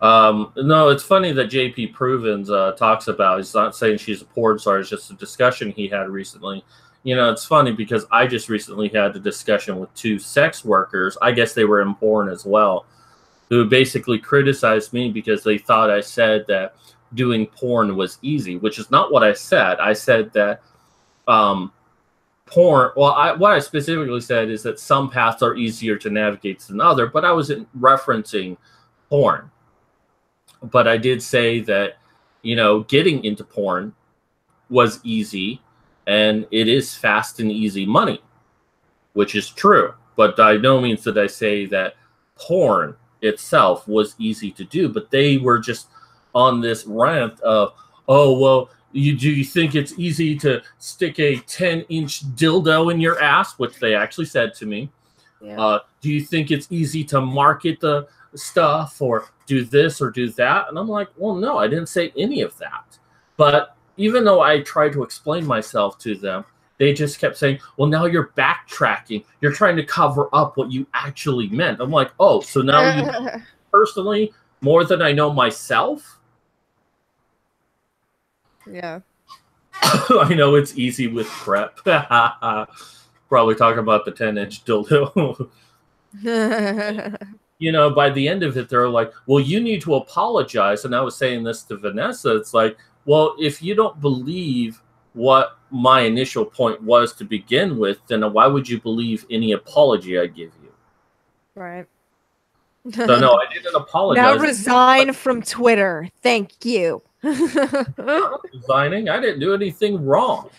No, it's funny that JP Provens talks about, he's not saying she's a porn star, it's just a discussion he had recently. You know, it's funny because I just recently had a discussion with two sex workers, I guess they were in porn as well, who basically criticized me because they thought I said that doing porn was easy, which is not what I said. I said that porn, well, what I specifically said is that some paths are easier to navigate than other, but I wasn't referencing porn. But I did say that, you know, getting into porn was easy, and it is fast and easy money, which is true. But by no means did I say that porn itself was easy to do. But they were just on this rant of, oh, well, do you think it's easy to stick a 10-inch dildo in your ass? Which they actually said to me. Yeah. Do you think it's easy to market the stuff or do this or do that? And I'm like, well, no, I didn't say any of that. But even though I tried to explain myself to them, they just kept saying, well, now you're backtracking. You're trying to cover up what you actually meant. I'm like, oh, so now you know personally more than I know myself? Yeah. I know it's easy with prep. Probably talking about the 10-inch dildo. You know, by the end of it, they're like, well, you need to apologize. And I was saying this to Vanessa. It's like, well, if you don't believe what my initial point was to begin with, then why would you believe any apology I give you? Right. So, no, I didn't apologize. Now resign from Twitter. Thank you. I'm not resigning. I didn't do anything wrong.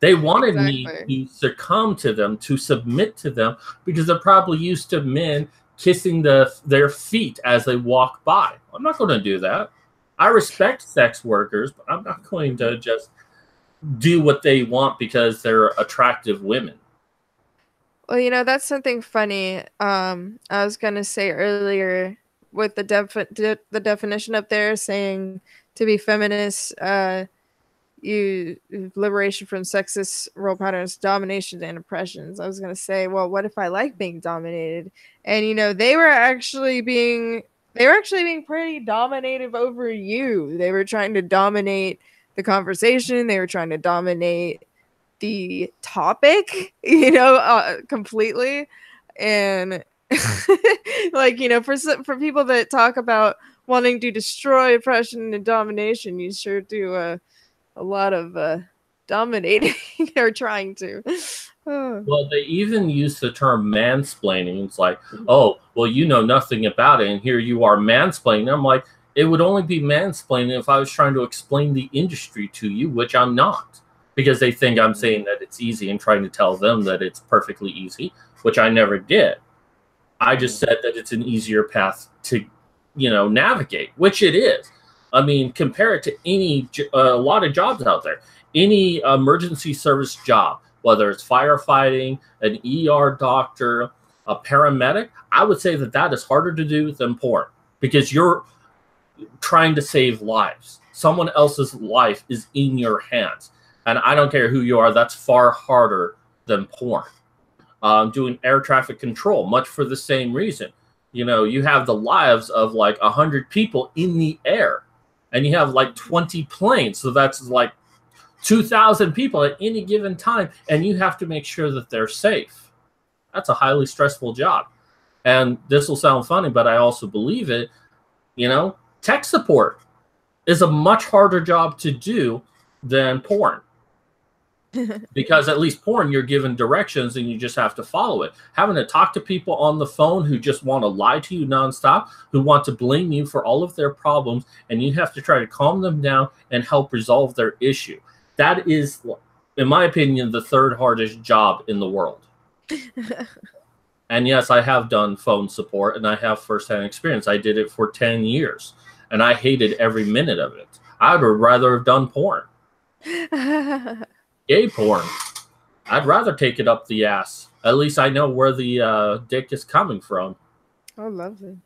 They wanted me to succumb to them, to submit to them, because they're probably used to men kissing their feet as they walk by. I'm not going to do that. I respect sex workers, but I'm not going to just do what they want because they're attractive women. Well, that's something funny. I was gonna say earlier with the definition up there saying to be feminist, you liberation from sexist role patterns, domination and oppressions. I was gonna say, well, what if I like being dominated? And they were actually being pretty dominative over you. They were trying to dominate the conversation. They were trying to dominate the topic, completely. And like, for people that talk about wanting to destroy oppression and domination, you sure do a lot of dominating or trying to. Well, they even use the term mansplaining. It's like, oh, well, you know nothing about it, and here you are mansplaining. I'm like, it would only be mansplaining if I was trying to explain the industry to you, which I'm not, because they think I'm saying that it's easy and trying to tell them that it's perfectly easy, which I never did. I just said that it's an easier path to, navigate, which it is. I mean, compare it to a lot of jobs out there. Any emergency service job, whether it's firefighting, an ER doctor, a paramedic, I would say that is harder to do than porn, because you're trying to save lives. Someone else's life is in your hands. And I don't care who you are, that's far harder than porn. Doing air traffic control, much for the same reason. You have the lives of like 100 people in the air, and you have like 20 planes. So that's like 2,000 people at any given time, and you have to make sure that they're safe. That's a highly stressful job. And this will sound funny, but I also believe it. Tech support is a much harder job to do than porn. Because at least porn, you're given directions and you just have to follow it. Having to talk to people on the phone who just want to lie to you nonstop, who want to blame you for all of their problems, and you have to try to calm them down and help resolve their issue. That is, in my opinion, the third hardest job in the world. And yes, I have done phone support, and I have firsthand experience. I did it for 10 years, and I hated every minute of it. I would rather have done porn. Gay porn. I'd rather take it up the ass. At least I know where the dick is coming from. Oh, lovely.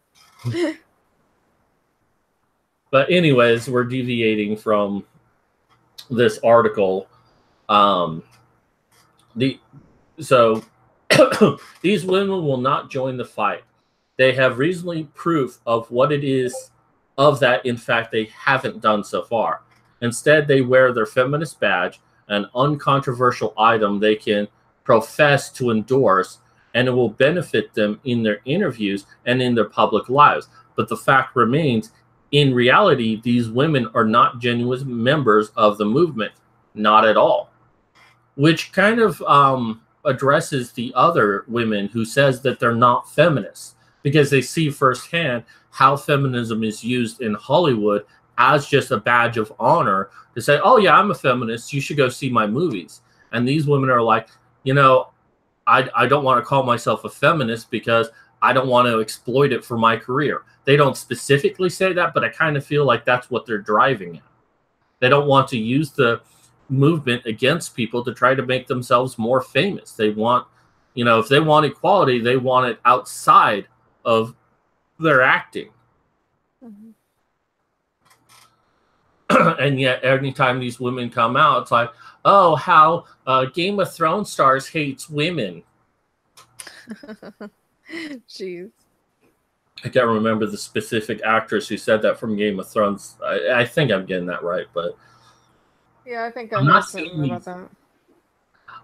But anyways, we're deviating from this article. These women will not join the fight. They have reasonably proof of what it is of that, in fact, they haven't done so far. Instead, they wear their feminist badge, an uncontroversial item they can profess to endorse, and it will benefit them in their interviews and in their public lives. But the fact remains, in reality, these women are not genuine members of the movement. Not at all. Which kind of addresses the other women who says that they're not feminists, because they see firsthand how feminism is used in Hollywood as just a badge of honor to say, oh yeah, I'm a feminist, you should go see my movies. And these women are like, I don't want to call myself a feminist because I don't want to exploit it for my career. They don't specifically say that, but I kind of feel like that's what they're driving at. They don't want to use the movement against people to try to make themselves more famous. They want, if they want equality, they want it outside of their acting. Mm-hmm. And yet, anytime these women come out, it's like, oh, how Game of Thrones stars hates women. Jeez. I can't remember the specific actress who said that from Game of Thrones. I think I'm getting that right, but yeah, I think I'm not saying about that.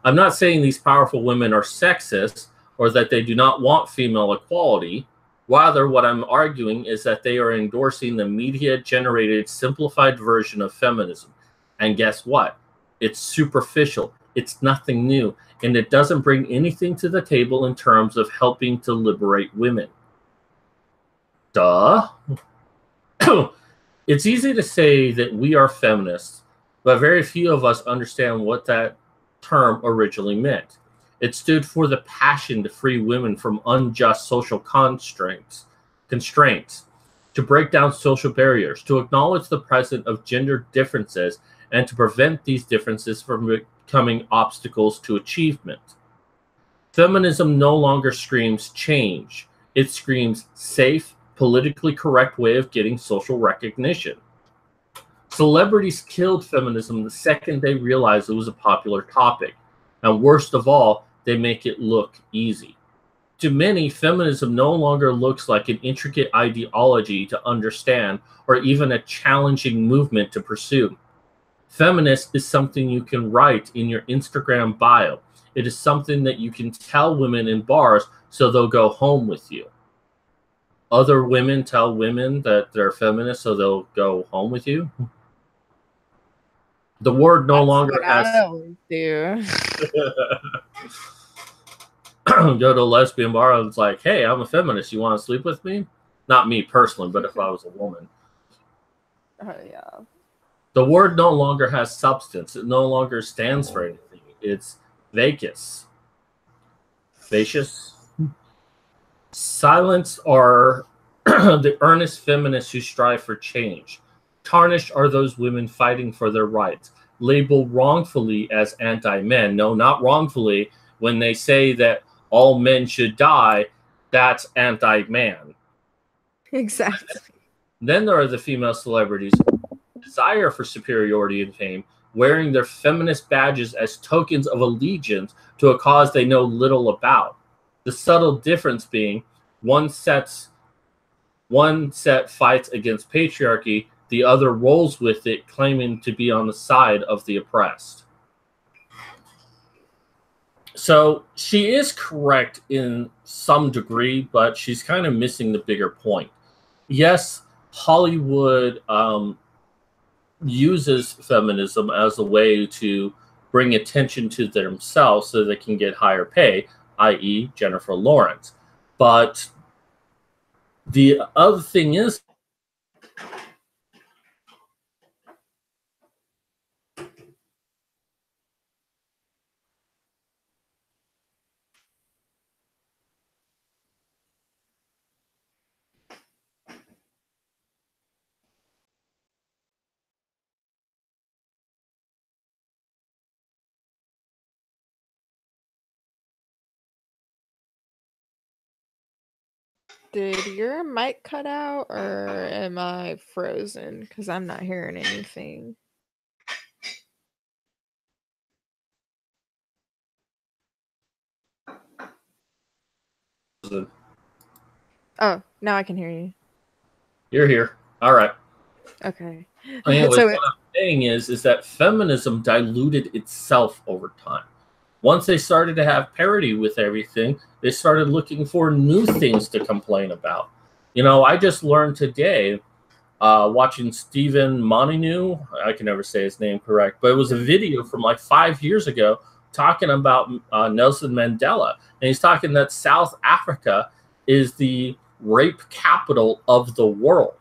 I'm not saying these powerful women are sexist or that they do not want female equality. Rather, what I'm arguing is that they are endorsing the media-generated, simplified version of feminism. And guess what? It's superficial. It's nothing new. And it doesn't bring anything to the table in terms of helping to liberate women. Duh. It's easy to say that we are feminists, but very few of us understand what that term originally meant. It stood for the passion to free women from unjust social constraints. to break down social barriers, to acknowledge the presence of gender differences, and to prevent these differences from becoming obstacles to achievement. Feminism no longer screams change. It screams safe, politically correct way of getting social recognition. Celebrities killed feminism the second they realized it was a popular topic. And worst of all, they make it look easy. To many, feminism no longer looks like an intricate ideology to understand or even a challenging movement to pursue. Feminist is something you can write in your Instagram bio. It is something that you can tell women in bars so they'll go home with you. Other women tell women that they're feminists so they'll go home with you. The word no longer has. I always do. Go to a lesbian bar and it's like, hey, I'm a feminist. You want to sleep with me? Not me personally, but if I was a woman. Oh, yeah. The word no longer has substance. It no longer stands for anything. It's vacuous. Vacious. Silence are the earnest feminists who strive for change. Tarnished are those women fighting for their rights. Labeled wrongfully as anti-men. No, not wrongfully. When they say that all men should die, that's anti-man. Exactly. Then there are the female celebrities who desire for superiority and fame, wearing their feminist badges as tokens of allegiance to a cause they know little about. The subtle difference being one set fights against patriarchy, the other rolls with it, claiming to be on the side of the oppressed. So she is correct in some degree, but she's kind of missing the bigger point. Yes, Hollywood uses feminism as a way to bring attention to themselves so they can get higher pay, i.e. Jennifer Lawrence. But the other thing is, Did your mic cut out or am I frozen? Because I'm not hearing anything. Oh, now I can hear you. You're here. All right. Okay. Anyways, what I'm saying is that feminism diluted itself over time. Once they started to have parity with everything, they started looking for new things to complain about. You know, I just learned today, watching Stephen Molyneux, I can never say his name correct, but it was a video from like 5 years ago talking about Nelson Mandela. And he's talking that South Africa is the rape capital of the world.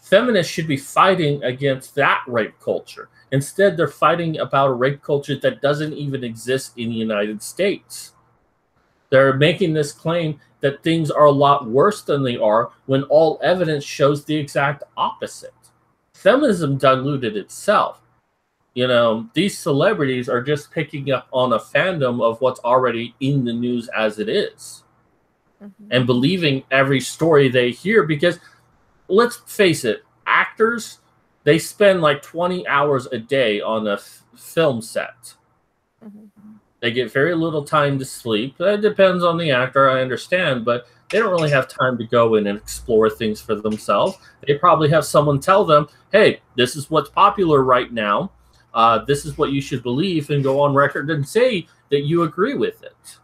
Feminists should be fighting against that rape culture. Instead, they're fighting about a rape culture that doesn't even exist in the United States. They're making this claim that things are a lot worse than they are when all evidence shows the exact opposite. Feminism diluted itself. You know, these celebrities are just picking up on a fandom of what's already in the news as it is. And believing every story they hear because, let's face it, actors, they spend like 20 hours a day on a film set. They get very little time to sleep. That depends on the actor, I understand, but they don't really have time to go in and explore things for themselves. They probably have someone tell them, hey, this is what's popular right now. This is what you should believe, and go on record and say that you agree with it.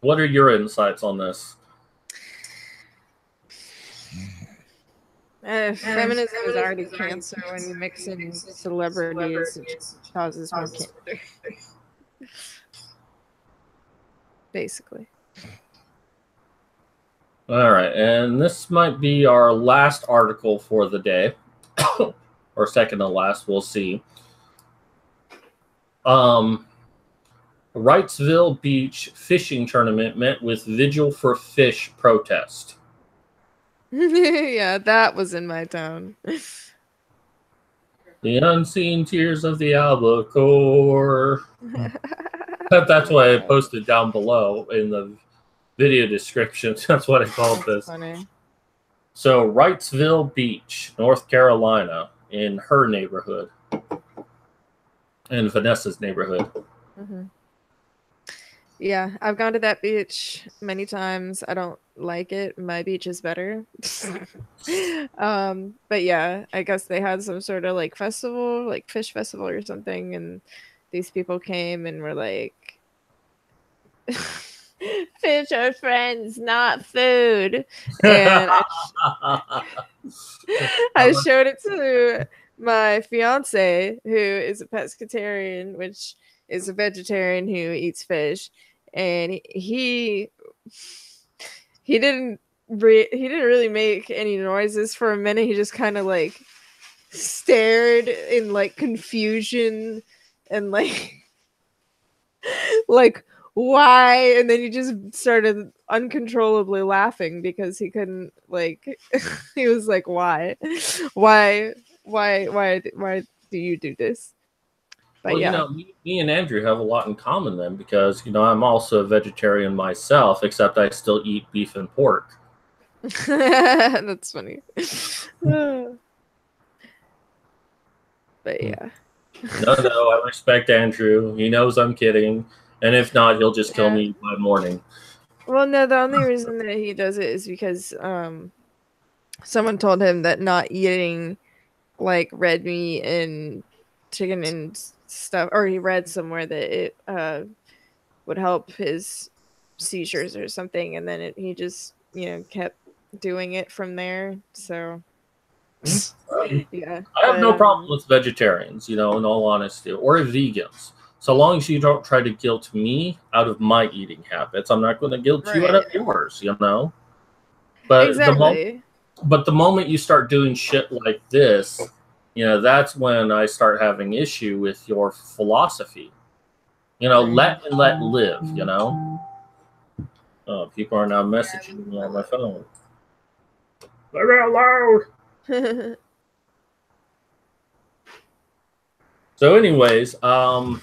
What are your insights on this? Feminism is already cancer. When you mix in celebrities, it causes more cancer. Basically. All right, and this might be our last article for the day, or second to last, we'll see. Wrightsville Beach fishing tournament met with vigil for fish protest. Yeah, that was in my town. The unseen tears of the albacore. That's why I posted down below in the video description. That's what I called this. Funny. So Wrightsville Beach, North Carolina, in her neighborhood, in Vanessa's neighborhood. Mm-hmm. Yeah, I've gone to that beach many times. I don't like it. My beach is better. But yeah, I guess they had some sort of like festival, like fish festival or something, and these people came and were like, fish are friends, not food. And I showed it to my fiance, who is a pescatarian, which is a vegetarian who eats fish, and he didn't really make any noises for a minute. He just kind of like stared in like confusion and like like why, and then he just started uncontrollably laughing because he couldn't like he was like why do you do this? But well, yeah. you know, me and Andrew have a lot in common then, because, you know, I'm also a vegetarian myself, except I still eat beef and pork. That's funny. But yeah. No, I respect Andrew. He knows I'm kidding. And if not, he'll just kill me by morning. Well, no, the only reason that he does it is because someone told him that not eating like red meat and chicken and stuff, or he read somewhere that it would help his seizures or something, and then he just, you know, kept doing it from there. So yeah, I have no problem with vegetarians, you know, in all honesty, or vegans. So long as you don't try to guilt me out of my eating habits, I'm not going to guilt you out of yours, you know? But exactly. But the moment you start doing shit like this, you know, that's when I start having issue with your philosophy. You know, let live, you know? Oh, people are now messaging me on my phone. They're out loud. So anyways, on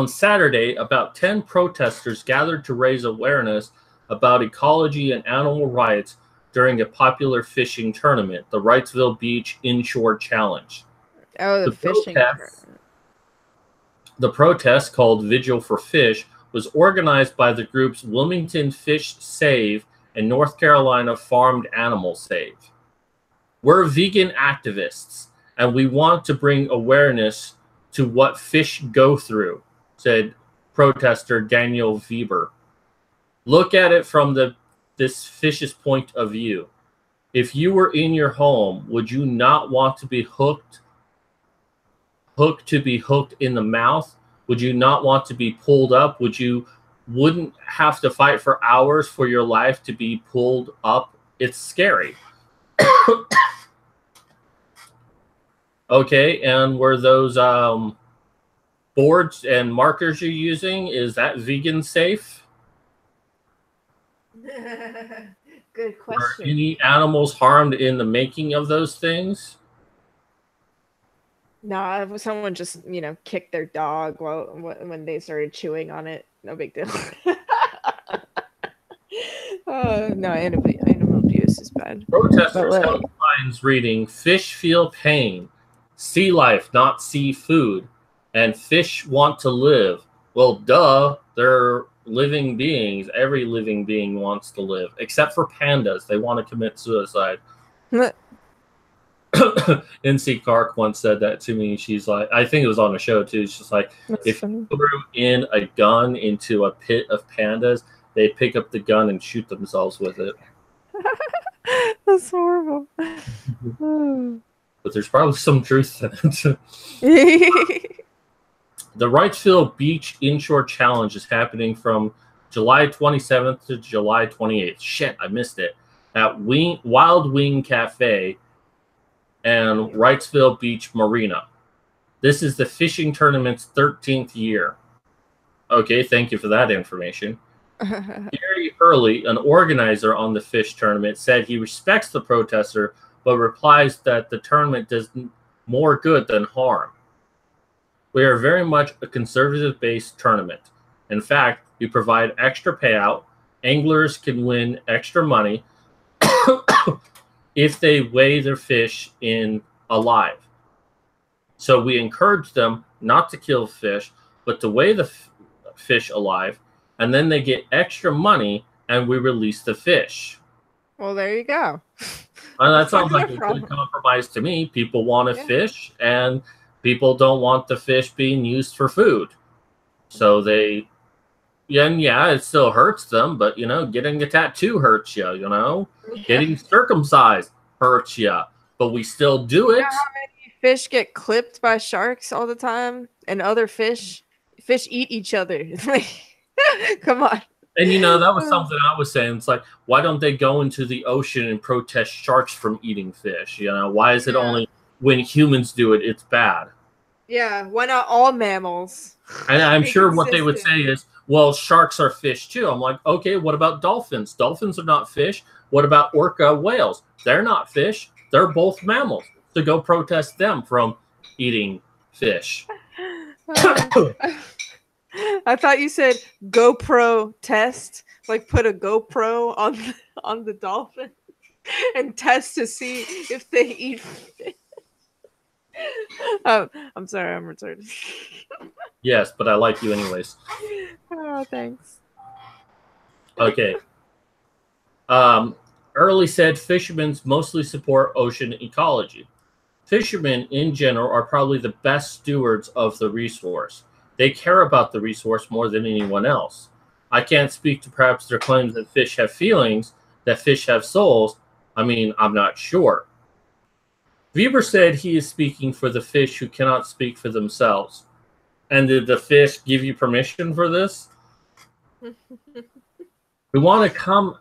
Saturday, about 10 protesters gathered to raise awareness about ecology and animal rights during a popular fishing tournament, the Wrightsville Beach Inshore Challenge. Oh, the protest, called Vigil for Fish, was organized by the groups Wilmington Fish Save and North Carolina Farmed Animal Save. We're vegan activists, and we want to bring awareness to what fish go through, said protester Daniel Weber. Look at it from this fish's point of view. If you were in your home, would you not want to be hooked in the mouth? Would you not want to be pulled up? Wouldn't have to fight for hours for your life to be pulled up? It's scary. Okay, and were those boards and markers you're using, is that vegan safe? Good question. Were any animals harmed in the making of those things? No, if someone just, you know, kicked their dog when they started chewing on it, no big deal. No, animal abuse is bad. Protesters held signs reading, "Fish feel pain, sea life, not seafood, and fish want to live." Well, duh, they're living beings. Every living being wants to live, except for pandas. They want to commit suicide. NC Clark once said that to me. She's like, I think it was on a show too. She's like, if you threw in a gun into a pit of pandas, they pick up the gun and shoot themselves with it. That's horrible. But there's probably some truth in it. The Wrightsville Beach Inshore Challenge is happening from July 27th to July 28th. Shit, I missed it. At Wild Wing Cafe and Wrightsville Beach Marina. This is the fishing tournament's 13th year. Okay, thank you for that information. Gary Hurley, an organizer on the fish tournament, said he respects the protester, but replies that the tournament does more good than harm. We are very much a conservative-based tournament. In fact, we provide extra payout. Anglers can win extra money if they weigh their fish in alive. So we encourage them not to kill fish, but to weigh the fish alive, and then they get extra money, and we release the fish. Well, there you go. And that sounds like a good compromise to me. People want to fish, and people don't want the fish being used for food. So they, yeah, it still hurts them, but, getting a tattoo hurts you, Getting circumcised hurts you, but we still do it. You know how many fish get clipped by sharks all the time? And other fish eat each other. Come on. And, that was something I was saying. It's like, why don't they go into the ocean and protest sharks from eating fish? Why is it only when humans do it, it's bad? Yeah, why not all mammals? And I'm sure what they would say is, well, sharks are fish too. I'm like, okay, what about dolphins? Dolphins are not fish. What about orca whales? They're not fish. They're both mammals. So go protest them from eating fish. I thought you said GoPro test, like put a GoPro on the dolphin and test to see if they eat fish. I'm sorry, I'm retarded. Yes, but I like you anyways. Oh, thanks. Okay. Early said fishermen mostly support ocean ecology. Fishermen in general are probably the best stewards of the resource. They care about the resource more than anyone else. I can't speak to perhaps their claims that fish have feelings, that fish have souls. I mean, I'm not sure. Weber said he is speaking for the fish who cannot speak for themselves. And did the fish give you permission for this? We want to come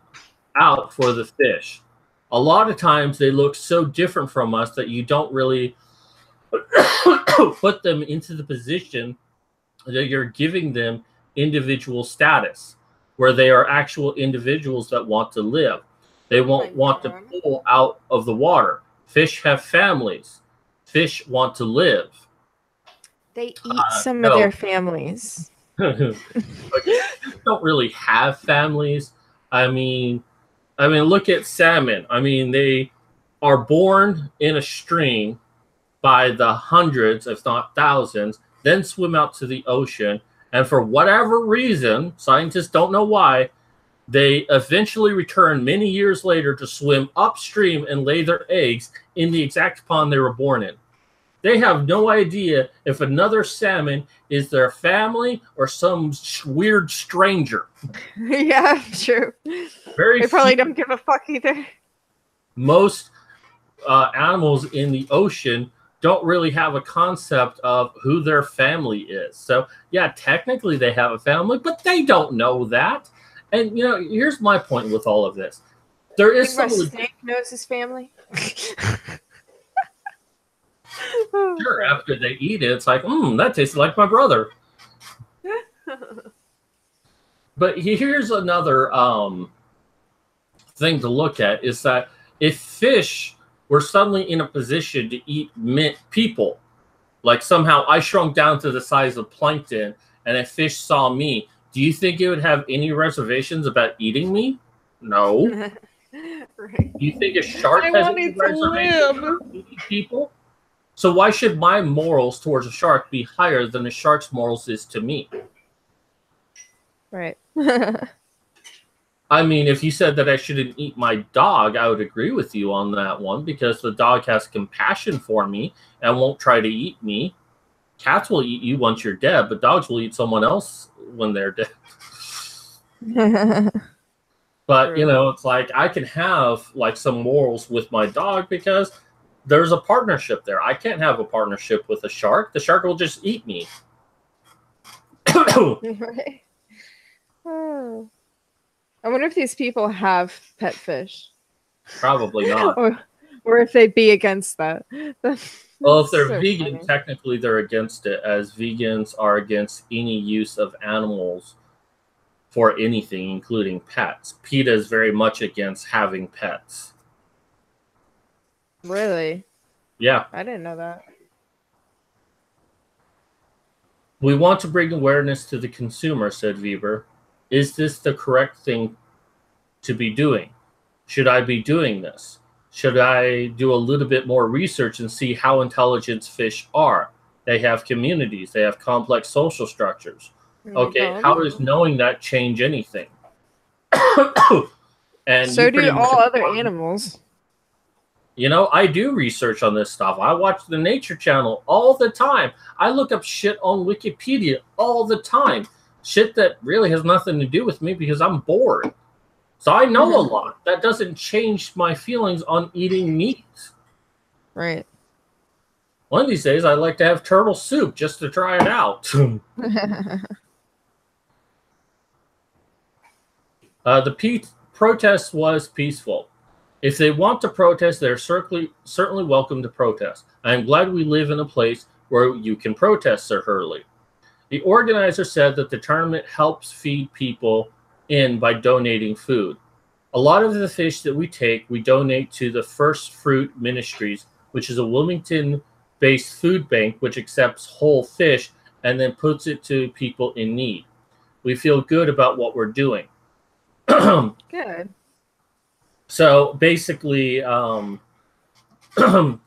out for the fish. A lot of times they look so different from us that you don't really put them into the position that you're giving them individual status, where they are actual individuals that want to live. They won't want to pull out of the water. Fish have families. Fish want to live. They eat some of their families. Okay. Don't really have families. I mean, look at salmon. I mean, they are born in a stream by the hundreds, if not thousands, then swim out to the ocean. And for whatever reason, scientists don't know why, they eventually return many years later to swim upstream and lay their eggs in the exact pond they were born in. They have no idea if another salmon is their family or some weird stranger. Yeah, true. They probably don't give a fuck either. Most animals in the ocean don't really have a concept of who their family is. So, yeah, technically they have a family, but they don't know that. And, here's my point with all of this. There is some... Snake knows his family? Sure, after they eat it, it's like, that tastes like my brother. But here's another thing to look at, is that if fish were suddenly in a position to eat people, like somehow I shrunk down to the size of plankton and a fish saw me, do you think it would have any reservations about eating me? No. Right. Do you think a shark has any reservations about eating people? So why should my morals towards a shark be higher than a shark's morals is to me? Right. I mean, if you said that I shouldn't eat my dog, I would agree with you on that one, because the dog has compassion for me and won't try to eat me. Cats will eat you once you're dead, but dogs will eat someone else when they're dead. But, it's like I can have like some morals with my dog because there's a partnership there. I can't have a partnership with a shark. The shark will just eat me. Right. Oh. I wonder if these people have pet fish. Probably not. Or if they be against that. Well, if they're So vegan, funny. technically they're against it, as vegans are against any use of animals for anything, including pets. PETA is very much against having pets. Really? Yeah. I didn't know that. We want to bring awareness to the consumer, said Weber. Is this the correct thing to be doing? Should I be doing this? Should I do a little bit more research and see how intelligent fish are? They have communities, they have complex social structures. Okay, how does knowing that change anything? And so you do pretty much, all other animals. you know, I do research on this stuff. I watch the Nature Channel all the time. I look up shit on Wikipedia all the time. Shit that really has nothing to do with me because I'm bored. So I know a lot. That doesn't change my feelings on eating meat. Right. One of these days, I'd like to have turtle soup just to try it out. The protest was peaceful. If they want to protest, they're certainly welcome to protest. I am glad we live in a place where you can protest, Sir Hurley. The organizer said that the tournament helps feed people in by donating food. A lot of the fish that we take, we donate to the First Fruit Ministries, which is a Wilmington-based food bank which accepts whole fish and then puts it to people in need. We feel good about what we're doing. Good. So basically,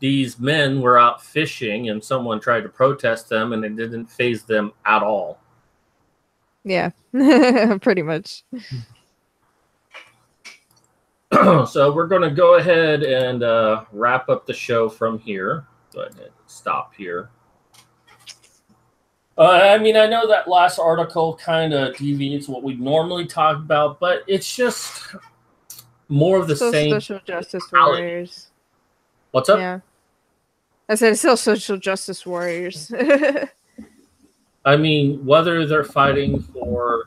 these men were out fishing and someone tried to protest them and it didn't faze them at all. Yeah, pretty much. So we're going to go ahead and wrap up the show from here. Go ahead and stop here. I mean, I know that last article kind of deviates what we normally talk about, but it's just more of the same. Social justice warriors. What's up? Yeah. I said it's still social justice warriors. I mean, whether they're fighting for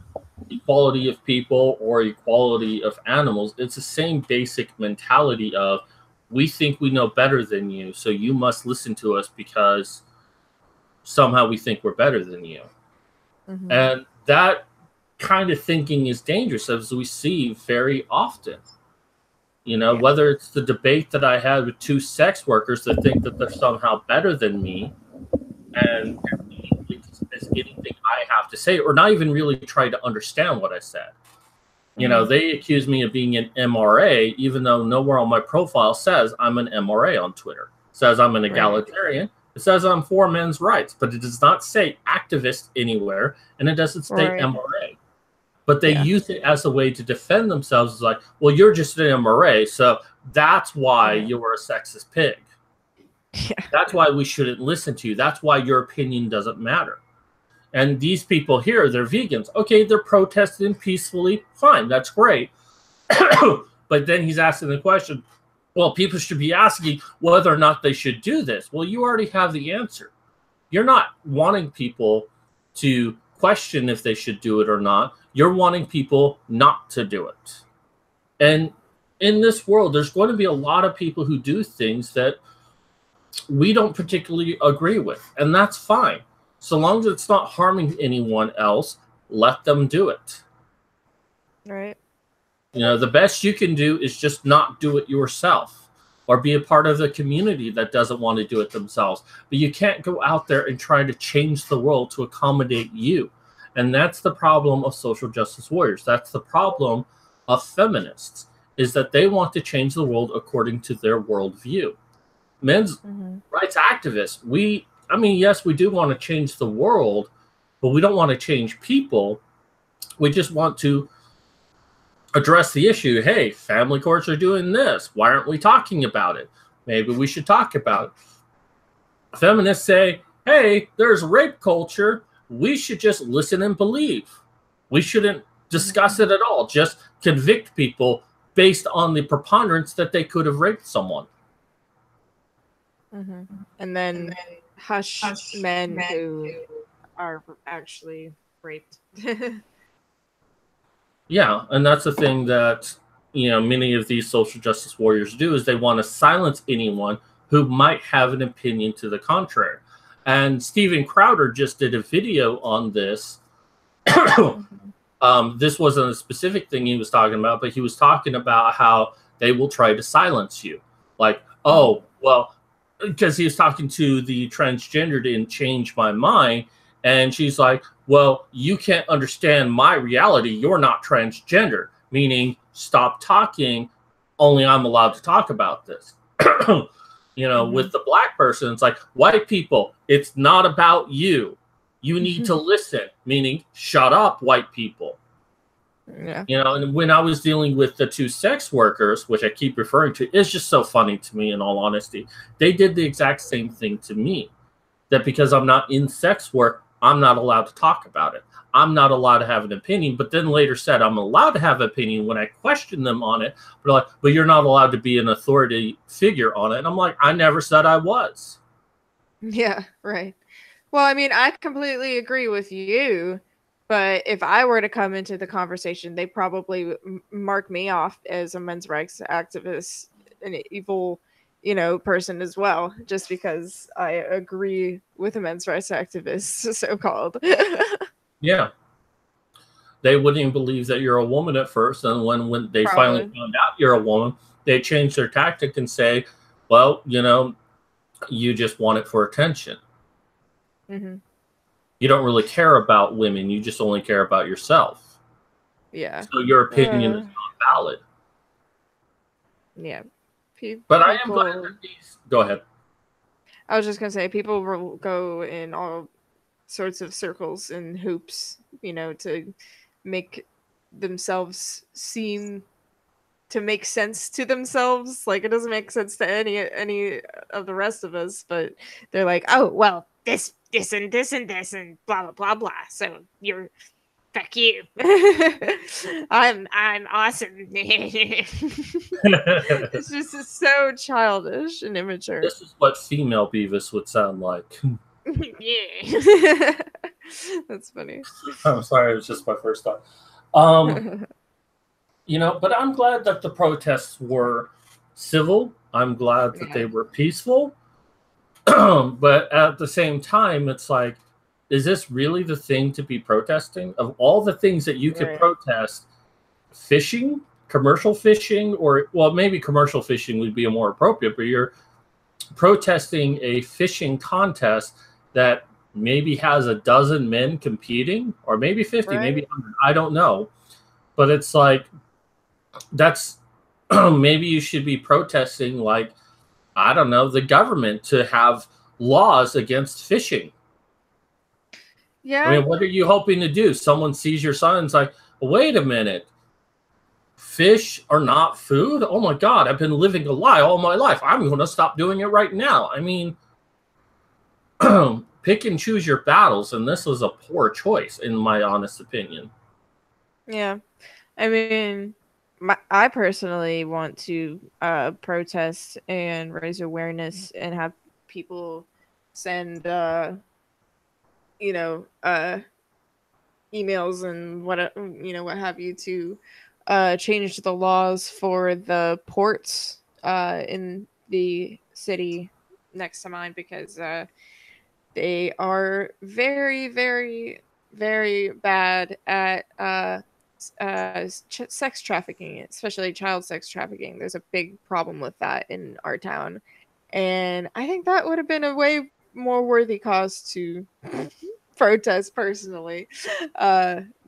equality of people or equality of animals, it's the same basic mentality of we think we know better than you, so you must listen to us because somehow we think we're better than you. Mm-hmm. And that kind of thinking is dangerous, as we see very often. You know, whether it's the debate that I had with two sex workers that think that they're somehow better than me and as anything I have to say, or not even really try to understand what I said. You know, they accuse me of being an MRA, even though nowhere on my profile says I'm an MRA on Twitter. It says I'm an egalitarian. It says I'm for men's rights, but it does not say activist anywhere, and it doesn't say MRA. But they use it as a way to defend themselves. It's like, well, you're just an MRA, so that's why you're a sexist pig. Yeah. That's why we shouldn't listen to you. That's why your opinion doesn't matter. And these people here, they're vegans. Okay, they're protesting peacefully. Fine, that's great. But then he's asking the question, well, people should be asking whether or not they should do this. Well, you already have the answer. You're not wanting people to question if they should do it or not. You're wanting people not to do it. And in this world, there's going to be a lot of people who do things that we don't particularly agree with. And that's fine. So long as it's not harming anyone else, let them do it. Right. You know, the best you can do is just not do it yourself or be a part of the community that doesn't want to do it themselves. But you can't go out there and try to change the world to accommodate you. And that's the problem of social justice warriors. That's the problem of feminists, is that they want to change the world according to their worldview. Men's rights activists, yes, we do want to change the world, but we don't want to change people. We just want to address the issue. Hey, family courts are doing this. Why aren't we talking about it? Maybe we should talk about it. Feminists say, hey, there's rape culture. We should just listen and believe. We shouldn't discuss it at all. Just convict people based on the preponderance that they could have raped someone. And then hush men who are actually raped. Yeah, and that's the thing that many of these social justice warriors do is they want to silence anyone who might have an opinion to the contrary. And Steven Crowder just did a video on this. This wasn't a specific thing he was talking about, but he was talking about how they will try to silence you. Like, oh, well, because he was talking to the transgendered in Change My Mind. And she's like, well, you can't understand my reality. You're not transgender, meaning stop talking. Only I'm allowed to talk about this. With the black person, it's like, white people, it's not about you. You need to listen, meaning shut up, white people. Yeah. And when I was dealing with the 2 sex workers, which I keep referring to, it's just so funny to me, in all honesty. They did the exact same thing to me. That because I'm not in sex work, I'm not allowed to talk about it. I'm not allowed to have an opinion, but then later said I'm allowed to have an opinion when I question them on it. But like, but you're not allowed to be an authority figure on it. And I'm like, I never said I was. Yeah, right. Well, I mean, I completely agree with you, but if I were to come into the conversation, they probably mark me off as a men's rights activist, an evil, person as well, just because I agree with a men's rights activist, so-called. Yeah. They wouldn't even believe that you're a woman at first. And when they finally found out you're a woman, they change their tactic and say, well, you just want it for attention. Mm-hmm. You don't really care about women. You just only care about yourself. Yeah. So your opinion is not valid. Yeah. But I am glad that these... Go ahead. I was just going to say, people will go in all sorts of circles and hoops, to make themselves seem to make sense to themselves. Like, it doesn't make sense to any of the rest of us, but they're like, oh, well, this and this and this and blah, blah, blah, blah. So you're... Fuck you. I'm awesome. It's just so childish and immature. This is what female Beavis would sound like. Yeah. That's funny. I'm sorry, it was just my first thought. But I'm glad that the protests were civil. I'm glad that they were peaceful. But at the same time, it's like, is this really the thing to be protesting? Of all the things that you could protest, fishing, commercial fishing, or, well, maybe commercial fishing would be more appropriate, but you're protesting a fishing contest that maybe has a dozen men competing, or maybe 50, maybe 100, I don't know. But it's like, that's, maybe you should be protesting, like, I don't know, the government to have laws against fishing. Yeah. I mean, what are you hoping to do? Someone sees your sign and it's like, wait a minute. Fish are not food? Oh my God, I've been living a lie all my life. I'm going to stop doing it right now. I mean, pick and choose your battles, and this was a poor choice, in my honest opinion. Yeah. I mean, I personally want to protest and raise awareness and have people send emails and what have you to change the laws for the ports in the city next to mine, because they are very, very, very bad at sex trafficking, especially child sex trafficking. There's a big problem with that in our town, and I think that would have been a way more worthy cause to protest personally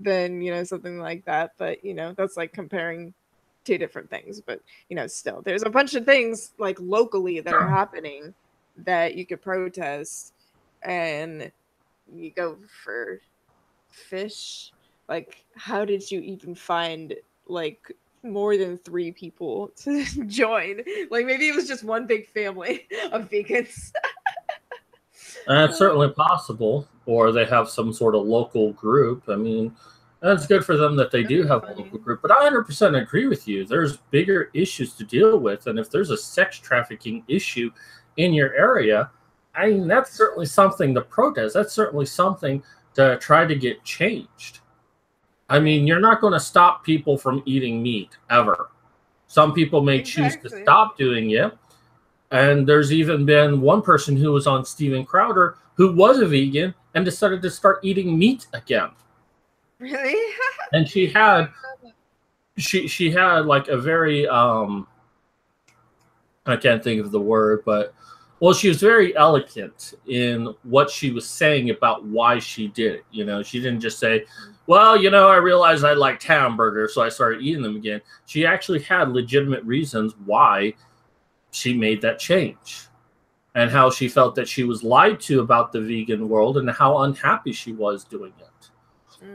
than something like that. But that's like comparing two different things. But still, there's a bunch of things like locally that are happening that you could protest, and you go for fish. Like, how did you even find like more than 3 people to join? Like, maybe it was just one big family of vegans. That's certainly possible. Or they have some sort of local group. I mean, that's good for them that they do have a local group. But I 100% agree with you. There's bigger issues to deal with. And if there's a sex trafficking issue in your area, I mean, that's certainly something to protest. That's certainly something to try to get changed. I mean, you're not going to stop people from eating meat, ever. Some people may choose to stop doing it. And there's even been one person who was on Steven Crowder who was a vegan and decided to start eating meat again. Really? And she had like a very I can't think of the word, but well, she was very eloquent in what she was saying about why she did it. You know, she didn't just say, well, you know, I realized I liked hamburgers, so I started eating them again. She actually had legitimate reasons why she made that change, and how she felt that she was lied to about the vegan world and how unhappy she was doing it.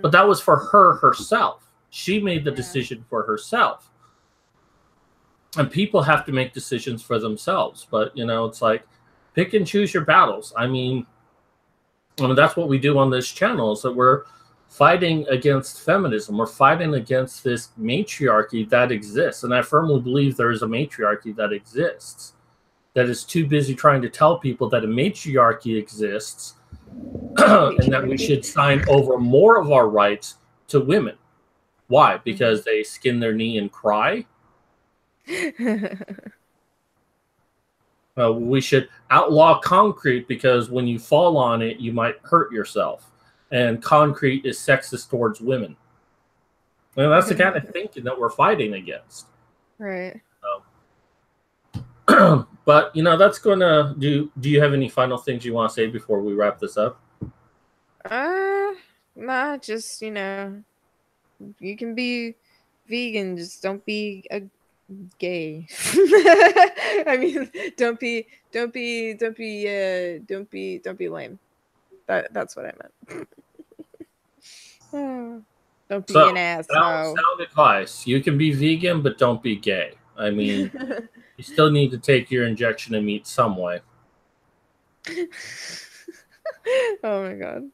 But that was for her herself. She made the decision for herself. And people have to make decisions for themselves. But, you know, it's like, pick and choose your battles. I mean, that's what we do on this channel, is that we're fighting against feminism. We're fighting against this matriarchy that exists. And I firmly believe there is a matriarchy that exists, that is too busy trying to tell people that a matriarchy exists and that we should sign over more of our rights to women. Why? Because they skin their knee and cry? We should outlaw concrete because when you fall on it, you might hurt yourself. And concrete is sexist towards women. And that's the kind of thinking that we're fighting against. Right. But, you know, that's going to do. Do you have any final things you want to say before we wrap this up? Nah, just, you know, you can be vegan, just don't be a gay. I mean, don't be lame. That's what I meant. Don't be an ass. Sound advice. You can be vegan, but don't be gay. I mean, you still need to take your injection of meat some way. Oh my god.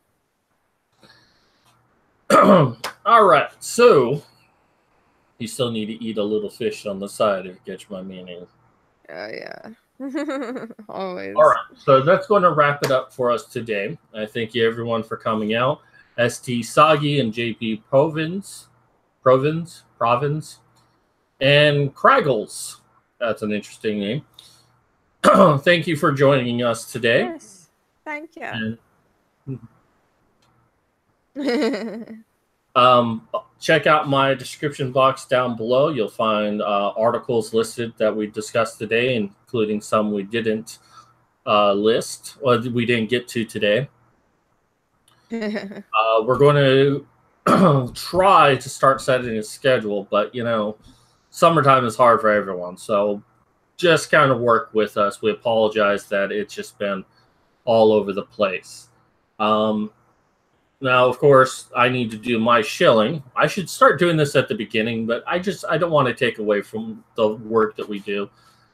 All right, so you still need to eat a little fish on the side, if you get my meaning. Yeah. Always. All right, so that's going to wrap it up for us today. I thank you everyone for coming out. ST Sagi and JP Provins, and Kraggles. That's an interesting name. Thank you for joining us today. Yes, thank you. Check out my description box down below. You'll find articles listed that we discussed today, including some we didn't list, or we didn't get to today. We're going to try to start setting a schedule, but, you know, summertime is hard for everyone. So just kind of work with us. We apologize that it's just been all over the place. Now, of course, I need to do my shilling. I should start doing this at the beginning, but I don't want to take away from the work that we do.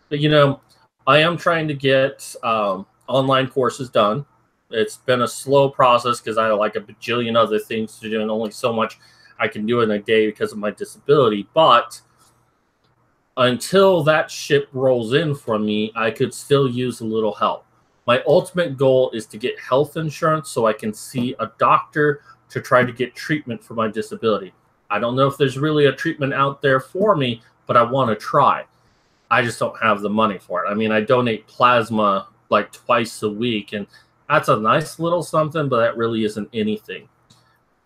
But, you know, I am trying to get online courses done. It's been a slow process because I have like a bajillion other things to do and only so much I can do in a day because of my disability. But until that ship rolls in for me, I could still use a little help. My ultimate goal is to get health insurance so I can see a doctor to try to get treatment for my disability. I don't know if there's really a treatment out there for me, but I want to try. I just don't have the money for it. I mean, I donate plasma like twice a week, and that's a nice little something, but that really isn't anything.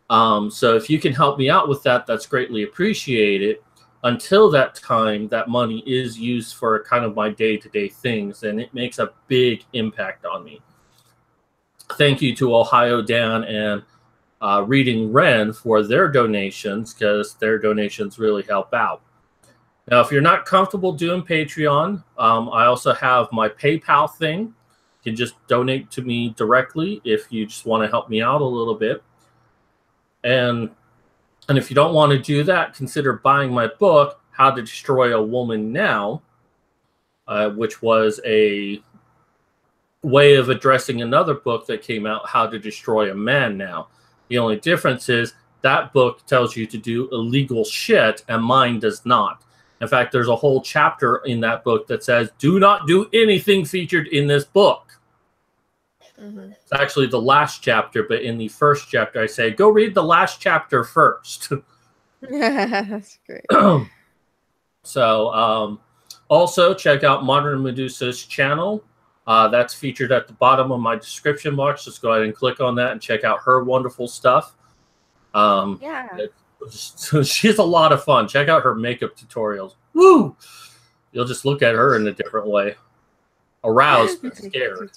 So if you can help me out with that, that's greatly appreciated. Until that time, that money is used for kind of my day-to-day things, and it makes a big impact on me. Thank you to Ohio Dan and Reading Ren for their donations, because their donations really help out. Now, if you're not comfortable doing Patreon, I also have my PayPal thing. You can just donate to me directly if you just want to help me out a little bit. And if you don't want to do that, consider buying my book, How to Destroy a Woman Now, which was a way of addressing another book that came out, How to Destroy a Man Now. The only difference is that book tells you to do illegal shit, and mine does not. In fact, there's a whole chapter in that book that says, do not do anything featured in this book. Mm-hmm. It's actually the last chapter, but in the first chapter, I say, go read the last chapter first. That's great. So also check out Modern Medusa's channel. That's featured at the bottom of my description box. Just go ahead and click on that and check out her wonderful stuff. Yeah. She's a lot of fun. Check out her makeup tutorials. Woo! You'll just look at her in a different way. Aroused but scared.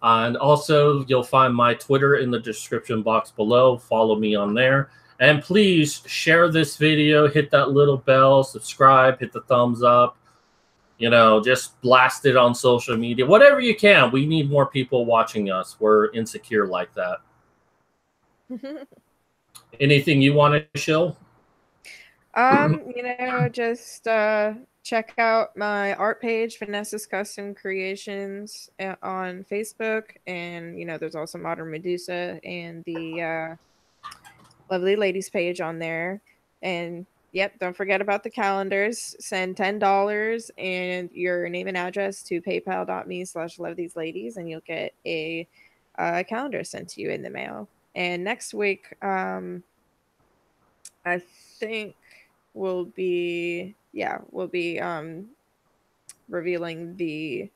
And also, you'll find my Twitter in the description box below. Follow me on there. And please share this video. Hit that little bell. Subscribe. Hit the thumbs up. You know, just blast it on social media. Whatever you can. We need more people watching us. We're insecure like that. Anything you want to show? You know, just check out my art page, Vanessa's Custom Creations, on Facebook, and you know, there's also Modern Medusa and the Lovely Ladies page on there. And yep, don't forget about the calendars. Send $10 and your name and address to paypal.me/lovetheseladies, and you'll get a calendar sent to you in the mail. And next week, I think we'll be revealing the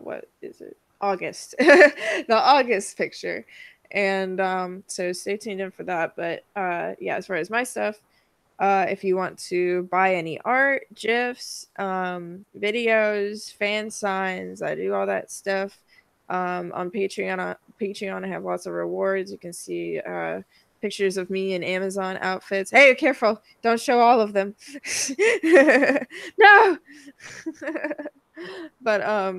what is it? August. The August picture. And so stay tuned in for that. But yeah, as far as my stuff, if you want to buy any art, GIFs, videos, fan signs, I do all that stuff. On Patreon. Patreon, I have lots of rewards. You can see pictures of me in Amazon outfits. Hey, careful! Don't show all of them. No. But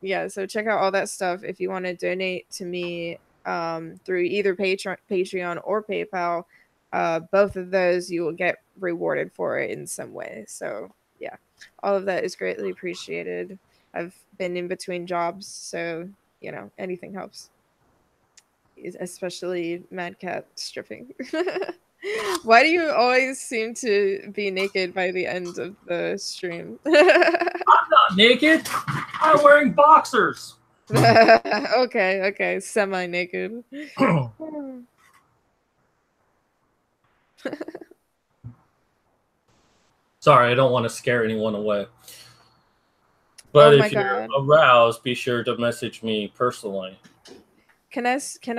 yeah. So check out all that stuff if you want to donate to me through either Patreon or PayPal. Both of those you will get rewarded for it in some way. So yeah, all of that is greatly appreciated. I've been in between jobs, so you know, anything helps. Especially Mad Cat stripping. Why do you always seem to be naked by the end of the stream? I'm not naked. I'm wearing boxers. Okay, semi-naked. Sorry, I don't want to scare anyone away. But if you're aroused, be sure to message me personally. Can I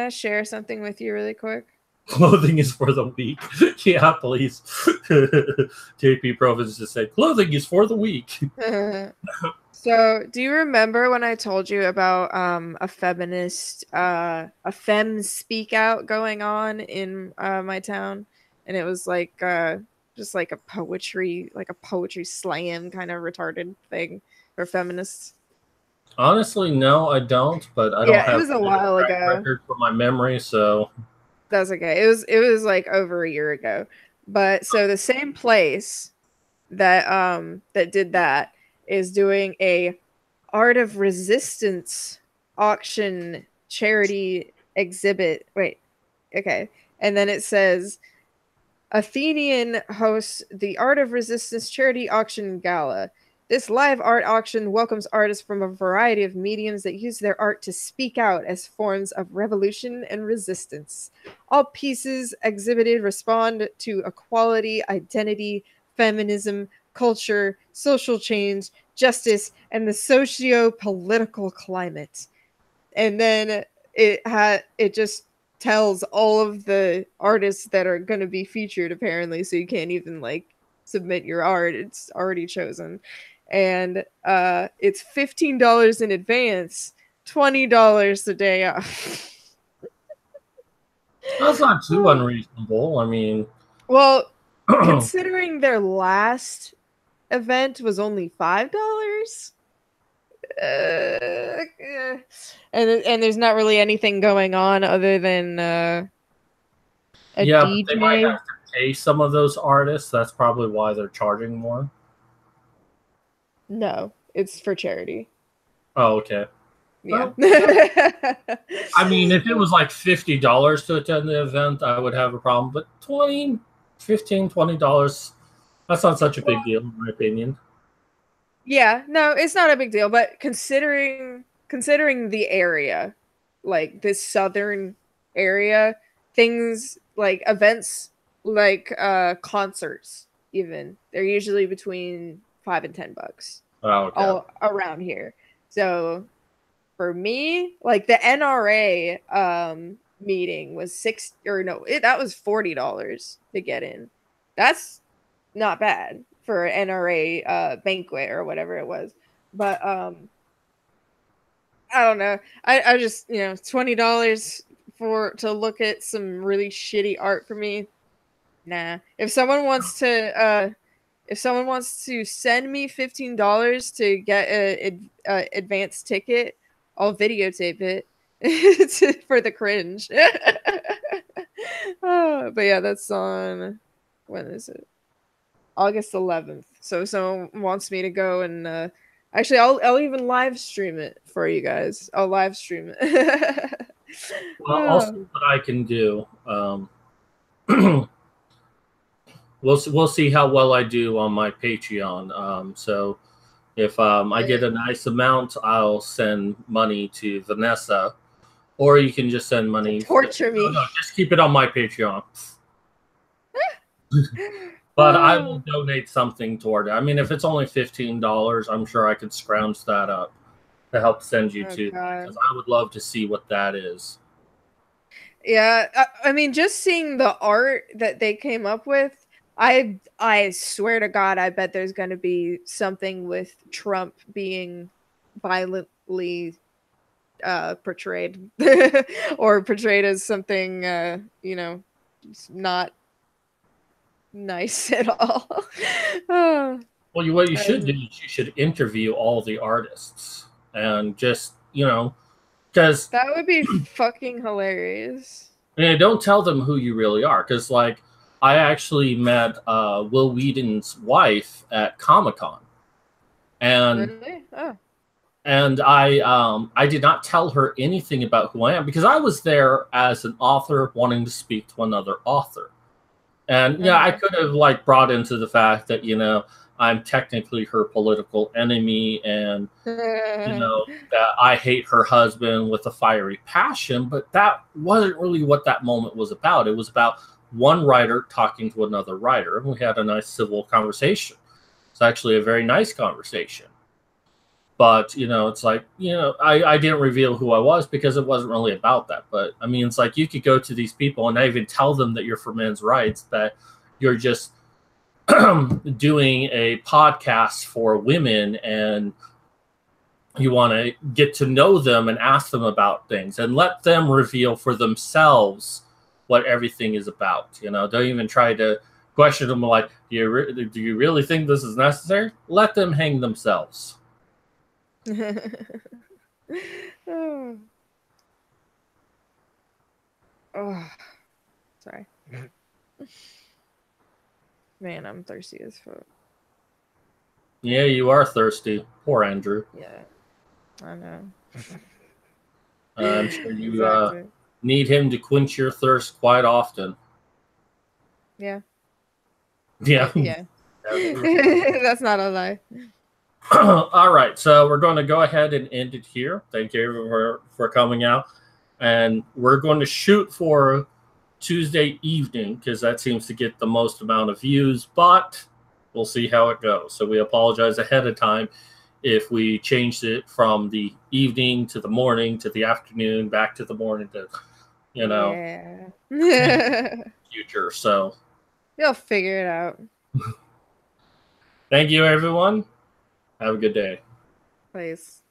share something with you really quick? Clothing is for the weak. Yeah, please. JP Province just said, clothing is for the weak. So, do you remember when I told you about a feminist, a femme speak out going on in my town? And it was like just like a poetry slam kind of retarded thing for feminists. Honestly, no, I don't. But I don't have it was a while ago. Record for my memory, so that's okay. It was like over a year ago. But so the same place that that did that is doing a Art of Resistance auction charity exhibit. Wait, okay. And then it says Athenian hosts the Art of Resistance charity auction gala. This live art auction welcomes artists from a variety of mediums that use their art to speak out as forms of revolution and resistance. All pieces exhibited respond to equality, identity, feminism, culture, social change, justice, and the socio-political climate. And then it just tells all of the artists that are going to be featured, apparently, so you can't even like submit your art. It's already chosen. And it's $15 in advance, $20 the day off. That's not too unreasonable. I mean, well, considering their last event was only $5, and there's not really anything going on other than a DJ. But they might have to pay some of those artists. That's probably why they're charging more. No, it's for charity. Oh, okay. Yeah. Well, I mean, if it was like $50 to attend the event, I would have a problem. But $15, $20, that's not such a big deal, in my opinion. Yeah, no, it's not a big deal. But considering the area, like this southern area, things like events like concerts even. They're usually between $5 and $10 Oh, okay. all around here. So for me, like the NRA meeting was that was $40 to get in. That's not bad for an NRA banquet or whatever it was. But I don't know. I just, $20 to look at some really shitty art for me. Nah. If someone wants to send me $15 to get a advanced ticket, I'll videotape it for the cringe. But yeah, that's on, when is it? August 11th. So if someone wants me to go and actually I'll even live stream it for you guys. I'll live stream it. Well, I'll see what I can do. We'll see how well I do on my Patreon. So if I get a nice amount, I'll send money to Vanessa, or you can just send money. Torture me. No, just keep it on my Patreon. But I will donate something toward it. I mean, if it's only $15, I'm sure I could scrounge that up to help send you to, because I would love to see what that is. Yeah, I mean, just seeing the art that they came up with, I swear to God, I bet there's going to be something with Trump being violently portrayed or portrayed as something, not nice at all. Well, what you should do is you should interview all the artists and just, because that would be fucking hilarious. And don't tell them who you really are, because like I actually met Will Whedon's wife at Comic-Con, and really? Oh. And I did not tell her anything about who I am, because I was there as an author wanting to speak to another author. And yeah, I could have like brought into the fact that, I'm technically her political enemy, and that I hate her husband with a fiery passion, but that wasn't really what that moment was about. It was about one writer talking to another writer, and we had a nice civil conversation. It's actually a very nice conversation. But, it's like, I didn't reveal who I was because it wasn't really about that. But, I mean, it's like you could go to these people and not even tell them that you're for men's rights, that you're just doing a podcast for women and you want to get to know them and ask them about things and let them reveal for themselves what everything is about. Don't even try to question them like, do you really think this is necessary? Let them hang themselves. Oh, sorry. Man, I'm thirsty as fuck. Yeah, you are thirsty. Poor Andrew. Yeah, I know. I'm sure you need him to quench your thirst quite often. Yeah. Yeah. Yeah. That's not a lie. All right, so we're going to go ahead and end it here. Thank you everyone for coming out. And we're going to shoot for Tuesday evening because that seems to get the most amount of views, but we'll see how it goes. So we apologize ahead of time if we changed it from the evening to the morning to the afternoon, back to the morning to, future. So you'll figure it out. Thank you, everyone. Have a good day. Please.